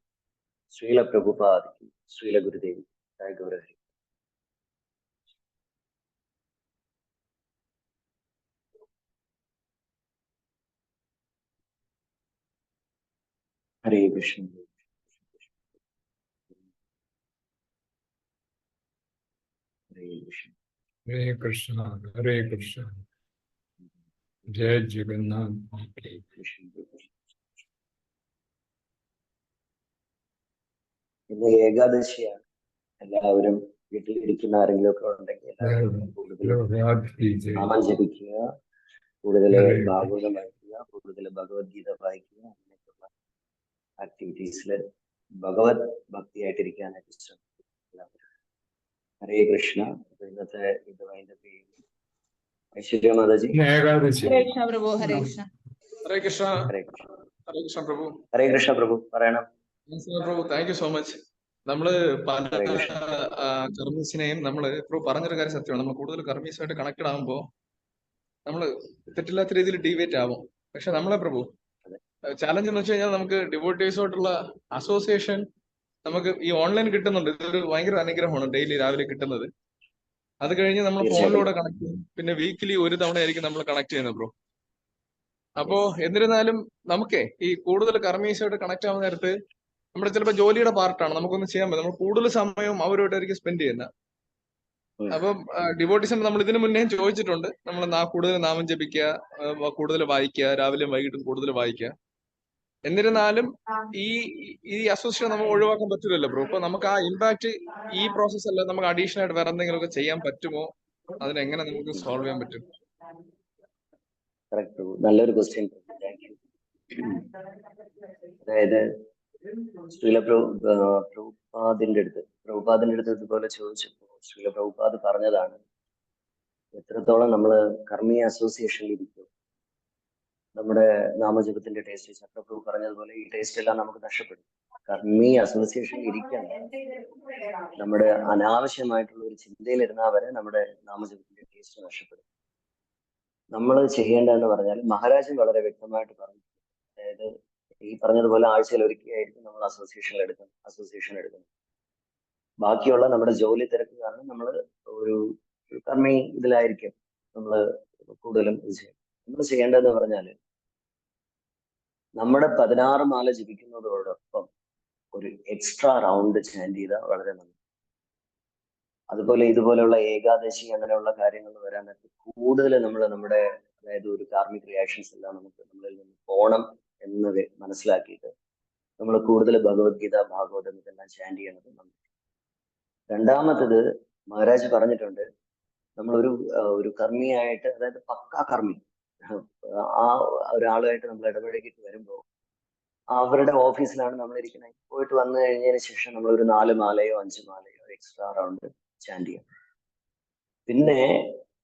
Speaker 1: श्रील प्रभुपाद की, श्रील गुरुदेव की, जय गौरहरि. हरे कृष्ण. हरे कृष्ण.
Speaker 3: हरे कृष्ण. हरे कृष्ण. जय जगन्नाथ.
Speaker 1: ഇന്ന് ഏകാദശിയാണ്. എല്ലാവരും വീട്ടിലിരിക്കുന്ന ആരെങ്കിലും ഒക്കെ ഉണ്ടെങ്കിൽ നാമം ജപിക്കുക, കൂടുതൽ ഭാഗവതം വായിക്കുക, കൂടുതൽ ഭഗവത്ഗീത വായിക്കുക, അങ്ങനെയൊക്കെയുള്ള ആക്ടിവിറ്റീസിൽ ഭഗവത് ഭക്തിയായിട്ടിരിക്കാനായിട്ട് ശ്രമിക്കുക. ഹരേ കൃഷ്ണ. അപ്പൊ ഇന്നത്തെ ഇത് അതിന്റെ പേര് ഐശ്വര്യ മാതാജി.
Speaker 2: ഹരേ കൃഷ്ണ പ്രഭു. ഹരേ കൃഷ്ണ.
Speaker 4: ഹരേ കൃഷ്ണ.
Speaker 1: ഹരേ കൃഷ്ണ.
Speaker 4: ഹരേ കൃഷ്ണ പ്രഭു.
Speaker 1: ഹരേ കൃഷ്ണ പ്രഭു, പറയണം.
Speaker 4: പ്രഭു, താങ്ക് യു സോ മച്ച്. നമ്മള് പല കർമ്മീസിനെയും നമ്മള് പ്രഭു പറഞ്ഞൊരു കാര്യം സത്യമാണ്. നമ്മൾ കൂടുതൽ കർമ്മീസുമായിട്ട് കണക്റ്റഡ് ആകുമ്പോൾ നമ്മള് തെറ്റില്ലാത്ത രീതിയിൽ ഡീവേറ്റ് ആവും. പക്ഷെ നമ്മളെ പ്രഭു ചാലഞ്ച് എന്ന് വെച്ച് കഴിഞ്ഞാൽ നമുക്ക് ഡിവോട്ടീസുമായിട്ടുള്ള അസോസിയേഷൻ നമുക്ക് ഈ ഓൺലൈൻ കിട്ടുന്നുണ്ട്. ഇതൊരു ഭയങ്കര അനുഗ്രഹമാണ് ഡെയിലി രാവിലെ കിട്ടുന്നത്. അത് കഴിഞ്ഞ് നമ്മൾ ഫോണിലൂടെ കണക്ട് ചെയ്യും. പിന്നെ വീക്കിലി ഒരു തവണയായിരിക്കും നമ്മൾ കണക്ട് ചെയ്യുന്നത് ബ്രോ. അപ്പോ എന്നിരുന്നാലും നമുക്കേ ഈ കൂടുതൽ കർമ്മീസുമായിട്ട് കണക്ട് ആവുന്ന നേരത്ത് നമ്മുടെ ചിലപ്പോൾ ജോലിയുടെ പാർട്ടാണ്, നമുക്കൊന്നും ചെയ്യാൻ പറ്റും. നമ്മൾ കൂടുതൽ സമയവും അവരുമായിട്ടായിരിക്കും സ്പെൻഡ് ചെയ്യുന്നത്. അപ്പം ഡിവോട്ടീസിന് നമ്മൾ ഇതിനു മുന്നേ ചോദിച്ചിട്ടുണ്ട്, നമ്മൾ കൂടുതൽ നാമം ജപിക്കുക, കൂടുതൽ വായിക്കുക, രാവിലെയും വൈകിട്ടും കൂടുതൽ വായിക്കുക. എന്നിരുന്നാലും ഈ അസോസിയേഷൻ നമുക്ക് ഒഴിവാക്കാൻ പറ്റില്ലല്ലോ ബ്രോ. ഇപ്പൊ നമുക്ക് ആ ഇമ്പാക്ട് ഈ പ്രോസസ് അല്ല, നമുക്ക് അഡീഷണൽ ആയിട്ട് വേറെ എന്തെങ്കിലുമൊക്കെ ചെയ്യാൻ പറ്റുമോ? അതിനെങ്ങനെ നമുക്ക് സോൾവ് ചെയ്യാൻ പറ്റും?
Speaker 1: നല്ലൊരു ക്വസ്റ്റ്യൻ. അതായത് ശ്രീല പ്രഭുപാദിന്റെ അടുത്ത് ഇതുപോലെ ചോദിച്ചപ്പോൾ ശ്രീല പ്രഭുപാദ് പറഞ്ഞതാണ്, എത്രത്തോളം നമ്മള് കർമ്മീയ അസോസിയേഷനിൽ ഇരിക്കും, നമ്മുടെ നാമജപത്തിന്റെ ടേസ്റ്റ് ചക്രപ്രഭു പറഞ്ഞതുപോലെ ഈ ടേസ്റ്റ് എല്ലാം നമുക്ക് നഷ്ടപ്പെടും. കർമ്മീയ അസോസിയേഷനിൽ ഇരിക്കാൻ നമ്മുടെ അനാവശ്യമായിട്ടുള്ള ഒരു ചിന്തയിലിരുന്നാൽ വരെ നമ്മുടെ നാമജപത്തിന്റെ ടേസ്റ്റ് നഷ്ടപ്പെടും. നമ്മൾ ചെയ്യേണ്ടതെന്ന് പറഞ്ഞാൽ മഹാരാജൻ വളരെ വ്യക്തമായിട്ട് പറഞ്ഞു. അതായത് ഈ പറഞ്ഞതുപോലെ ആഴ്ചയിൽ ഒരിക്കലായിരിക്കും നമ്മൾ അസോസിയേഷൻ എടുക്കുന്നത്. ബാക്കിയുള്ള നമ്മുടെ ജോലി തിരക്ക് കാരണം നമ്മൾ ഒരു കർമ്മി ഇതിലായിരിക്കും നമ്മൾ കൂടുതലും ഇത് ചെയ്യും. നമ്മൾ ചെയ്യേണ്ടതെന്ന് പറഞ്ഞാൽ നമ്മുടെ 16 മാല ജപിക്കുന്നതോടൊപ്പം ഒരു എക്സ്ട്രാ റൗണ്ട് ചാൻഡ് ചെയ്താൽ വളരെ നല്ലത്. അതുപോലെ ഇതുപോലെയുള്ള ഏകാദശി അങ്ങനെയുള്ള കാര്യങ്ങൾ വരാനൊക്കെ കൂടുതൽ നമ്മുടെ അതായത് ഒരു കാർമിക് റിയാക്ഷൻസ് എല്ലാം നമുക്ക് നമ്മളിൽ നിന്ന് പോണം എന്ന് മനസ്സിലാക്കിയിട്ട് നമ്മൾ കൂടുതൽ ഭഗവത്ഗീത ഭാഗവതം ഇതെല്ലാം ചാൻഡ് ചെയ്യണത് നന്ദി. രണ്ടാമത്തത് മഹാരാജ് പറഞ്ഞിട്ടുണ്ട്, ഒരു കർമ്മിയായിട്ട്, അതായത് പക്കാ കർമ്മി ആ ഒരാളുമായിട്ട് നമ്മൾ ഇടപഴകിയിട്ട് വരുമ്പോൾ അവരുടെ ഓഫീസിലാണ് നമ്മൾ ഇരിക്കുന്നത്. പോയിട്ട് വന്നു കഴിഞ്ഞതിന് ശേഷം നമ്മൾ ഒരു 4 മാലയോ 5 മാലയോ എക്സ്ട്രാ റൗണ്ട് ചാൻഡ് ചെയ്യണം. പിന്നെ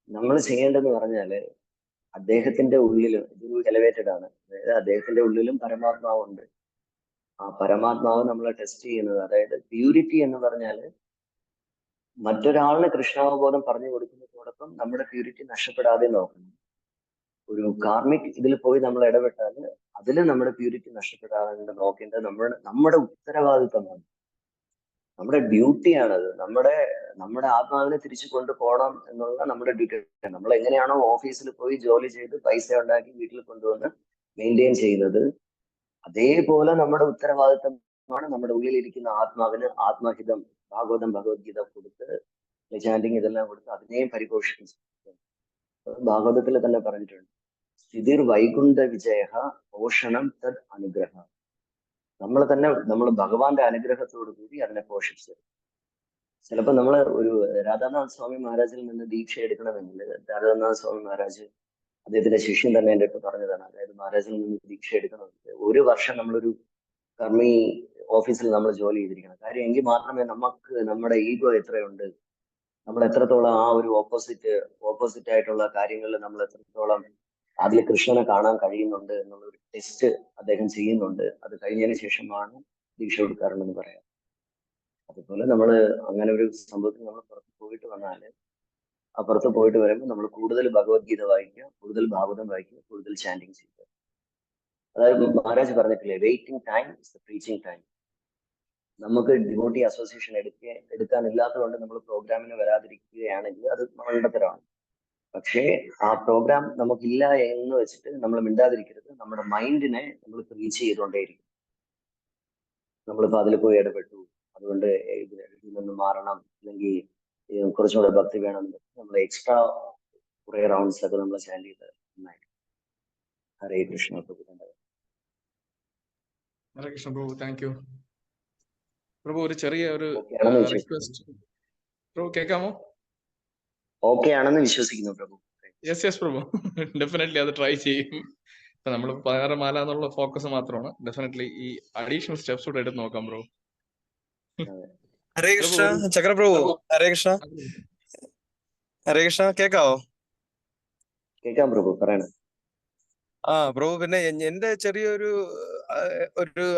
Speaker 1: നമ്മൾ ചെയ്യേണ്ടതെന്ന് പറഞ്ഞാല് അദ്ദേഹത്തിന്റെ ഉള്ളിലും, ഇതൊരു എലവേറ്റഡ് ആണ്, അതായത് അദ്ദേഹത്തിന്റെ ഉള്ളിലും പരമാത്മാവുണ്ട്. ആ പരമാത്മാവ് നമ്മളെ ടെസ്റ്റ് ചെയ്യുന്നത്, അതായത് പ്യൂരിറ്റി എന്ന് പറഞ്ഞാല് മറ്റൊരാളിന് കൃഷ്ണാവബോധം പറഞ്ഞു കൊടുക്കുന്നതോടൊപ്പം നമ്മുടെ പ്യൂരിറ്റി നഷ്ടപ്പെടാതെ നോക്കണം. ഒരു കാർമിക് ഇതിൽ പോയി നമ്മൾ ഇടപെട്ടാൽ അതിൽ നമ്മുടെ പ്യൂരിറ്റി നഷ്ടപ്പെടാതെ നോക്കേണ്ടത് നമ്മുടെ ഉത്തരവാദിത്തമാണ്, നമ്മുടെ ഡ്യൂട്ടിയാണത്. നമ്മുടെ ആത്മാവിനെ തിരിച്ചു കൊണ്ടുപോകണം എന്നുള്ള നമ്മുടെ ഡ്യൂട്ടി. നമ്മൾ എങ്ങനെയാണോ ഓഫീസിൽ പോയി ജോലി ചെയ്ത് പൈസ ഉണ്ടാക്കി വീട്ടിൽ കൊണ്ടുവന്ന് മെയിൻറ്റെയിൻ ചെയ്യുന്നത്, അതേപോലെ നമ്മുടെ ഉത്തരവാദിത്തമാണ് നമ്മുടെ ഉള്ളിലിരിക്കുന്ന ആത്മാവിന് ആത്മഹിതം, ഭാഗവതം ഭഗവത്ഗീത കൊടുത്ത് ചാൻഡിങ് ഇതെല്ലാം കൊടുത്ത് അതിനെയും പരിപോഷിപ്പിച്ചു. ഭാഗവതത്തിൽ തന്നെ പറഞ്ഞിട്ടുണ്ട്, സ്ഥിതിർ വൈകുണ്ഠ വിജയ പോഷണം തദ് അനുഗ്രഹ. നമ്മൾ ഭഗവാന്റെ അനുഗ്രഹത്തോടു കൂടി അതിനെ പോഷിച്ചു. ചിലപ്പോൾ നമ്മൾ ഒരു രാധാനാഥ് സ്വാമി മഹാരാജിൽ നിന്ന് ദീക്ഷ എടുക്കണമെങ്കിൽ, രാധാനാഥ് സ്വാമി മഹാരാജ് അദ്ദേഹത്തിന്റെ ശിഷ്യൻ തന്നെ എൻ്റെ അടുത്ത് പറഞ്ഞതാണ്, അതായത് മഹാരാജിൽ നിന്ന് ദീക്ഷ എടുക്കണമെങ്കിൽ 1 വർഷം നമ്മളൊരു കർമ്മി ഓഫീസിൽ നമ്മൾ ജോലി ചെയ്തിരിക്കണം. കാര്യം എങ്കിൽ മാത്രമേ നമുക്ക് നമ്മുടെ ഈഗോ എത്രയുണ്ട്, നമ്മൾ എത്രത്തോളം ആ ഒരു ഓപ്പോസിറ്റ് ആയിട്ടുള്ള കാര്യങ്ങളിൽ നമ്മൾ എത്രത്തോളം അതിൽ കൃഷ്ണനെ കാണാൻ കഴിയുന്നുണ്ട് എന്നുള്ള ഒരു ടെസ്റ്റ് അദ്ദേഹം ചെയ്യുന്നുണ്ട്. അത് കഴിഞ്ഞതിന് ശേഷമാണ് ദീക്ഷ കൊടുക്കാറുണ്ടെന്ന് പറയാം. അതുപോലെ നമ്മൾ അങ്ങനെ ഒരു സംഭവത്തിൽ നമ്മൾ പുറത്ത് പോയിട്ട് വന്നാൽ, ആ പുറത്ത് പോയിട്ട് വരുമ്പോൾ നമ്മൾ കൂടുതൽ ഭഗവത്ഗീത വായിക്കുക, കൂടുതൽ ഭാഗവതം വായിക്കുക, കൂടുതൽ ചാൻഡിങ് ചെയ്യുക. അതായത് മഹാരാജ് പറഞ്ഞിട്ടില്ലേ, waiting time is the preaching time. നമുക്ക് ഡിവോട്ടി അസോസിയേഷൻ എടുക്കാനില്ലാത്തതുകൊണ്ട് നമ്മൾ പ്രോഗ്രാമിന് വരാതിരിക്കുകയാണെങ്കിൽ അത് മണ്ടത്തരമാണ്. പക്ഷേ ആ പ്രോഗ്രാം നമുക്കില്ല എന്ന് വെച്ചിട്ട് നമ്മൾ മിണ്ടാതിരിക്കരുത്. നമ്മുടെ മൈൻഡിനെ നമ്മൾ റീച്ച് ചെയ്തുകൊണ്ടേയിരിക്കും. നമ്മളിപ്പോ അതിൽ പോയി ഇടപെട്ടു, അതുകൊണ്ട് ഇതിൽ നിന്ന് മാറണം, അല്ലെങ്കിൽ കുറച്ചുകൂടെ ഭക്തി വേണം, നമ്മൾ എക്സ്ട്രാ കുറെ റൗണ്ട്സ് ഒക്കെ നമ്മൾ ചാൻഡ് ചെയ്ത് നന്നായിട്ട്. ഹരേ കൃഷ്ണ പ്രഭു.
Speaker 4: ഹരേ കൃഷ്ണ പ്രഭു, താങ്ക് യു പ്രഭു. ഒരു ചെറിയ റിക്വസ്റ്റ് പ്രഭു, കേൾക്കാമോ?
Speaker 1: ഓക്കെ ആണെന്ന് വിശ്വസിക്കുന്നു പ്രഭു.
Speaker 4: യെസ് പ്രഭു, ഡെഫിനറ്റ്ലി അത് ട്രൈ ചെയ്യും. ഇപ്പൊ നമ്മൾ 16 മാല എന്നുള്ള ഫോക്കസ് മാത്രമാണ്. ഡെഫിനറ്റ്ലി ഈ അഡീഷണൽ സ്റ്റെപ്സ് കൂടെ എടുത്ത് നോക്കാം പ്രഭു.
Speaker 5: ഹരേ കൃഷ്ണ ചക്രപ്രഭു. ഹരേ കൃഷ്ണ. ഹരേ കൃഷ്ണ, കേക്കാവോ?
Speaker 1: കേൾക്കാം പ്രഭു, പറയണം.
Speaker 5: പ്രഭു, പിന്നെ എന്റെ ചെറിയൊരു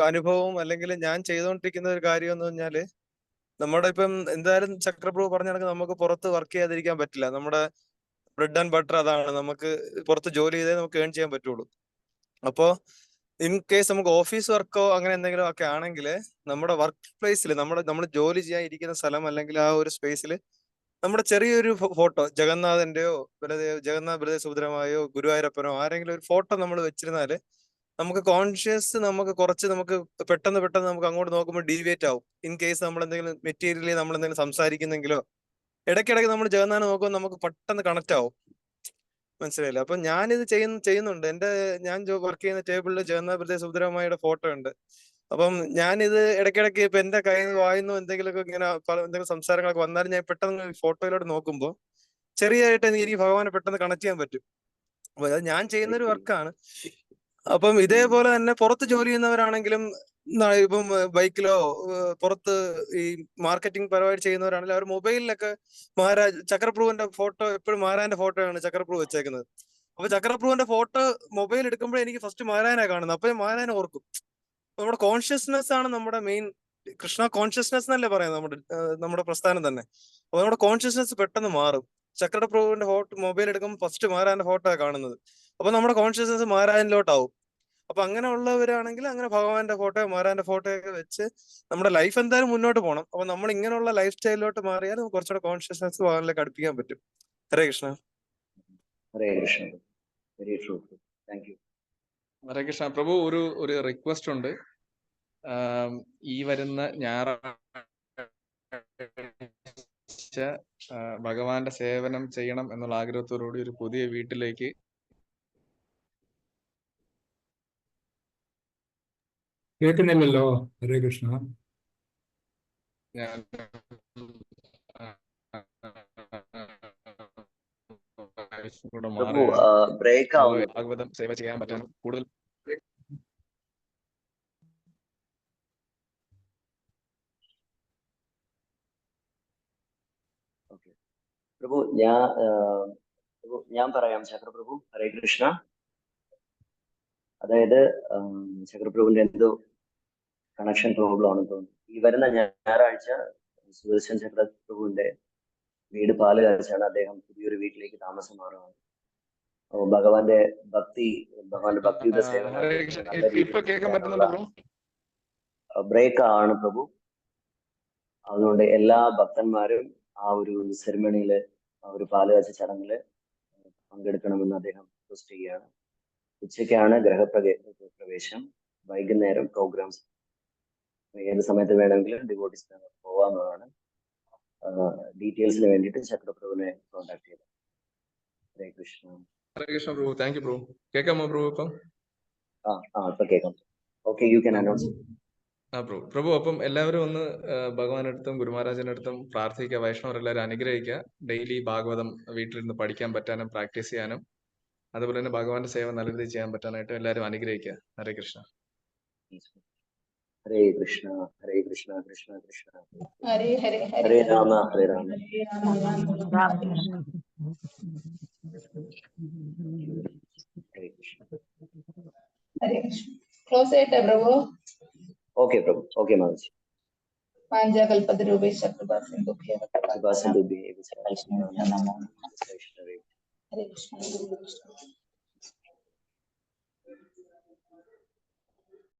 Speaker 5: അനുഭവം, അല്ലെങ്കിൽ ഞാൻ ചെയ്തുകൊണ്ടിരിക്കുന്ന ഒരു കാര്യം എന്ന് പറഞ്ഞാല്, നമ്മുടെ ഇപ്പം എന്തായാലും ചക്രപ്രഭു പറഞ്ഞ കണക്ക് നമുക്ക് പുറത്ത് വർക്ക് ചെയ്യാതിരിക്കാൻ പറ്റില്ല. നമ്മുടെ ബ്രെഡ് ആൻഡ് ബട്ടർ അതാണ്. നമുക്ക് പുറത്ത് ജോലി ചെയ്തേ നമുക്ക് ഏൺ ചെയ്യാൻ പറ്റുള്ളൂ. അപ്പോ ഇൻ കേസ് നമുക്ക് ഓഫീസ് വർക്കോ അങ്ങനെ എന്തെങ്കിലും ഒക്കെ ആണെങ്കിൽ, നമ്മുടെ വർക്ക് പ്ലേസിൽ നമ്മൾ ജോലി ചെയ്യാൻ ഇരിക്കുന്ന സ്ഥലം അല്ലെങ്കിൽ ആ ഒരു സ്പേസിൽ നമ്മുടെ ചെറിയൊരു ഫോട്ടോ, ജഗന്നാഥന്റെയോ ജഗന്നാഥ് ബലദേവ് സുഭദ്രമായോ ഗുരുവായൂരപ്പനോ ആരെങ്കിലും ഒരു ഫോട്ടോ നമ്മൾ വെച്ചിരുന്നാല് നമുക്ക് കോൺഷ്യസ് നമുക്ക് പെട്ടെന്ന് നമുക്ക് അങ്ങോട്ട് നോക്കുമ്പോൾ ഡീവിയേറ്റ് ആവും. ഇൻ കേസ് നമ്മൾ എന്തെങ്കിലും മെറ്റീരിയലി നമ്മൾ എന്തെങ്കിലും സംസാരിക്കുന്നെങ്കിലോ ഇടയ്ക്കിടയ്ക്ക് നമ്മൾ ജഗന്നാഥ് നോക്കുമ്പോൾ നമുക്ക് പെട്ടെന്ന് കണക്ട് ആവും. മനസ്സിലായില്ല? അപ്പൊ ഞാനിത് ചെയ്യുന്നുണ്ട്. ഞാൻ വർക്ക് ചെയ്യുന്ന ടേബിളിൽ ജഗന്നാഥ് ബലദേവ് സുഭദ്രമായുടെ ഫോട്ടോ ഉണ്ട്. അപ്പം ഞാനിത് ഇടയ്ക്കിടയ്ക്ക് ഇപ്പൊ എന്റെ കയ്യിൽ നിന്ന് വായിന്നോ എന്തെങ്കിലുമൊക്കെ ഇങ്ങനെ എന്തെങ്കിലും സംസാരങ്ങളൊക്കെ വന്നാലും ഞാൻ പെട്ടെന്ന് ഫോട്ടോയിലോട്ട് നോക്കുമ്പോൾ ചെറിയതായിട്ട് എനിക്ക് ഭഗവാനെ പെട്ടെന്ന് കണക്ട് ചെയ്യാൻ പറ്റും. അപ്പൊ അത് ഞാൻ ചെയ്യുന്ന ഒരു വർക്കാണ്. അപ്പം ഇതേപോലെ തന്നെ പുറത്ത് ജോലി ചെയ്യുന്നവരാണെങ്കിലും, ഇപ്പം ബൈക്കിലോ പുറത്ത് ഈ മാർക്കറ്റിംഗ് പരിപാടി ചെയ്യുന്നവരാണെങ്കിലും അവർ മൊബൈലിലൊക്കെ ചക്രപ്രഭുവിന്റെ ഫോട്ടോ, എപ്പോഴും മഹാരാജന്റെ ഫോട്ടോയാണ് ചക്രപ്രഭു വെച്ചേക്കുന്നത്. അപ്പൊ ചക്രപ്രഭുവിന്റെ ഫോട്ടോ മൊബൈൽ എടുക്കുമ്പോൾ എനിക്ക് ഫസ്റ്റ് മഹാരാജനെ കാണുന്നത്. അപ്പൊ മഹാരാജനെ ഓർക്കും. നമ്മുടെ കോൺഷ്യസ്നെസ് ആണ് നമ്മുടെ മെയിൻ. കൃഷ്ണ കോൺഷ്യസ്നെസ് എന്നല്ലേ പറയാം നമ്മുടെ പ്രസ്ഥാനം തന്നെ. അപ്പൊ നമ്മുടെ കോൺഷ്യസ്നെസ് പെട്ടെന്ന് മാറും. ചക്രപ്രഭുവിന്റെ മൊബൈൽ എടുക്കുമ്പോൾ ഫസ്റ്റ് മഹാരാജന്റെ ഫോട്ടോ കാണുന്നത്. അപ്പൊ നമ്മുടെ കോൺഷ്യസ്നെസ് മഹാരാജനിലോട്ടാവും. അപ്പൊ അങ്ങനെ ഉള്ളവരാണെങ്കിൽ അങ്ങനെ ഭഗവാന്റെ ഫോട്ടോ, മഹാരാജന്റെ ഫോട്ടോ ഒക്കെ വെച്ച് നമ്മുടെ ലൈഫ് എന്തായാലും മുന്നോട്ട് പോകണം. അപ്പൊ നമ്മൾ ഇങ്ങനെയുള്ള ലൈഫ് സ്റ്റൈലിലോട്ട് മാറിയാൽ നമുക്ക് കുറച്ചുകൂടെ കോൺഷ്യസ്നെസ് ഭഗവാനിലേക്ക് അടുപ്പിക്കാൻ പറ്റും. Hare Krishna.
Speaker 1: Hare Krishna. Very true. Thank you.
Speaker 4: Hare Krishna Prabhu, ഒരു റിക്വസ്റ്റ് ഉണ്ട്. ഈ വരുന്ന ഞായറാഴ്ച ഭഗവാന്റെ സേവനം ചെയ്യണം എന്നുള്ള ആഗ്രഹത്തോടുകൂടി ഒരു പുതിയ വീട്ടിലേക്ക്
Speaker 3: കേൾക്കുന്നില്ലല്ലോ. ഹരേ കൃഷ്ണ.
Speaker 4: ഞാൻ കൂടെ
Speaker 1: പ്രഭു
Speaker 4: മാറുകയാണ്.
Speaker 1: ബ്രേക്ക് ആവുന്നു.
Speaker 4: ഭാഗവതം സേവ ചെയ്യാൻ പറ്റാൻ കൂടുതൽ
Speaker 1: പ്രഭു ഞാൻ പറയാം ചക്രപ്രഭു. ഹരേ കൃഷ്ണ. അതായത് ചക്രപ്രഭുവിന്റെ എന്തോ കണക്ഷൻ പ്രോബ്ലം ആണെന്ന് തോന്നുന്നു. ഈ വരുന്ന ഞായറാഴ്ച സുദർശൻ ചക്രപ്രഭുവിന്റെ വീട് പാല് കാഴ്ചയാണ്. അദ്ദേഹം പുതിയൊരു വീട്ടിലേക്ക് താമസം മാറുകയാണ്. ഭഗവാന്റെ ഭക്തിയുടെ സേവനം
Speaker 4: ഹരേ കൃഷ്ണ. ഇപ്പൊ കേൾക്കാൻ പറ്റുന്നുണ്ടോ ബ്രോ?
Speaker 1: ബ്രേക്ക് ആണ് പ്രഭു. അതുകൊണ്ട് എല്ലാ ഭക്തന്മാരും ആ ഒരു സെറിമണിയില്, ആ ഒരു പാല് കാഴ്ച ചടങ്ങില് പങ്കെടുക്കണമെന്ന് അദ്ദേഹം റിക്വസ്റ്റ് ചെയ്യുകയാണ്. ഉച്ചയ്ക്കാണ് പ്രവേശം, വൈകുന്നേരം പ്രോഗ്രാംസ്. ഏത് സമയത്ത് വേണമെങ്കിലും ഡിവോട്ടീസ് പോവാവുന്നതാണ്. ഡീറ്റെയിൽസിന് വേണ്ടിയിട്ട് ചക്രപ്രഭുവിനെ കോൺടാക്ട് ചെയ്തു. ഹരേ കൃഷ്ണ.
Speaker 4: ഹരേ കൃഷ്ണ പ്രഭു. Thank you Prabhu. കേൾക്കാമോ പ്രഭു? ഇപ്പം
Speaker 1: ഇപ്പൊ കേൾക്കാം. Okay, you can announce.
Speaker 4: Prabhu, അപ്പം എല്ലാവരും ഒന്ന് ഭഗവാന്റെ അടുത്തും ഗുരുമഹാരാജന്റെ അടുത്തും പ്രാർത്ഥിക്കുക. വൈഷ്ണവരെല്ലാവരും അനുഗ്രഹിക്കുക. ഡെയിലി ഭാഗവതം വീട്ടിലിരുന്ന് പഠിക്കാൻ പറ്റാനും പ്രാക്ടീസ് ചെയ്യാനും, അതുപോലെ തന്നെ ഭഗവാന്റെ സേവ നല്ല രീതിയിൽ ചെയ്യാൻ പറ്റാനായിട്ട് എല്ലാവരും അനുഗ്രഹിക്കുക. ഹരേ കൃഷ്ണ.
Speaker 1: ഹരേ കൃഷ്ണ. ഹരേ കൃഷ്ണ. കൃഷ്ണ കൃഷ്ണ
Speaker 2: ഹരേ ഹരേ
Speaker 1: ഹരേ രാമ. ഹരേ രാമ. ഹരേ കൃഷ്ണ.
Speaker 2: ക്ലോസ് ചെയ്യട്ടെ പ്രഭു?
Speaker 1: ഓക്കെ പ്രഭു. ഓക്കെ മാതാജി.
Speaker 2: പാഞ്ചകൽപതരൂപേശ കൃപാസിന്ധുഭ്യോ
Speaker 1: കൃപാസിന്ധുഭ്യഃ
Speaker 2: വൈഷ്ണവേഭ്യോ നമോ നമഃ. ഹരേ കൃഷ്ണ.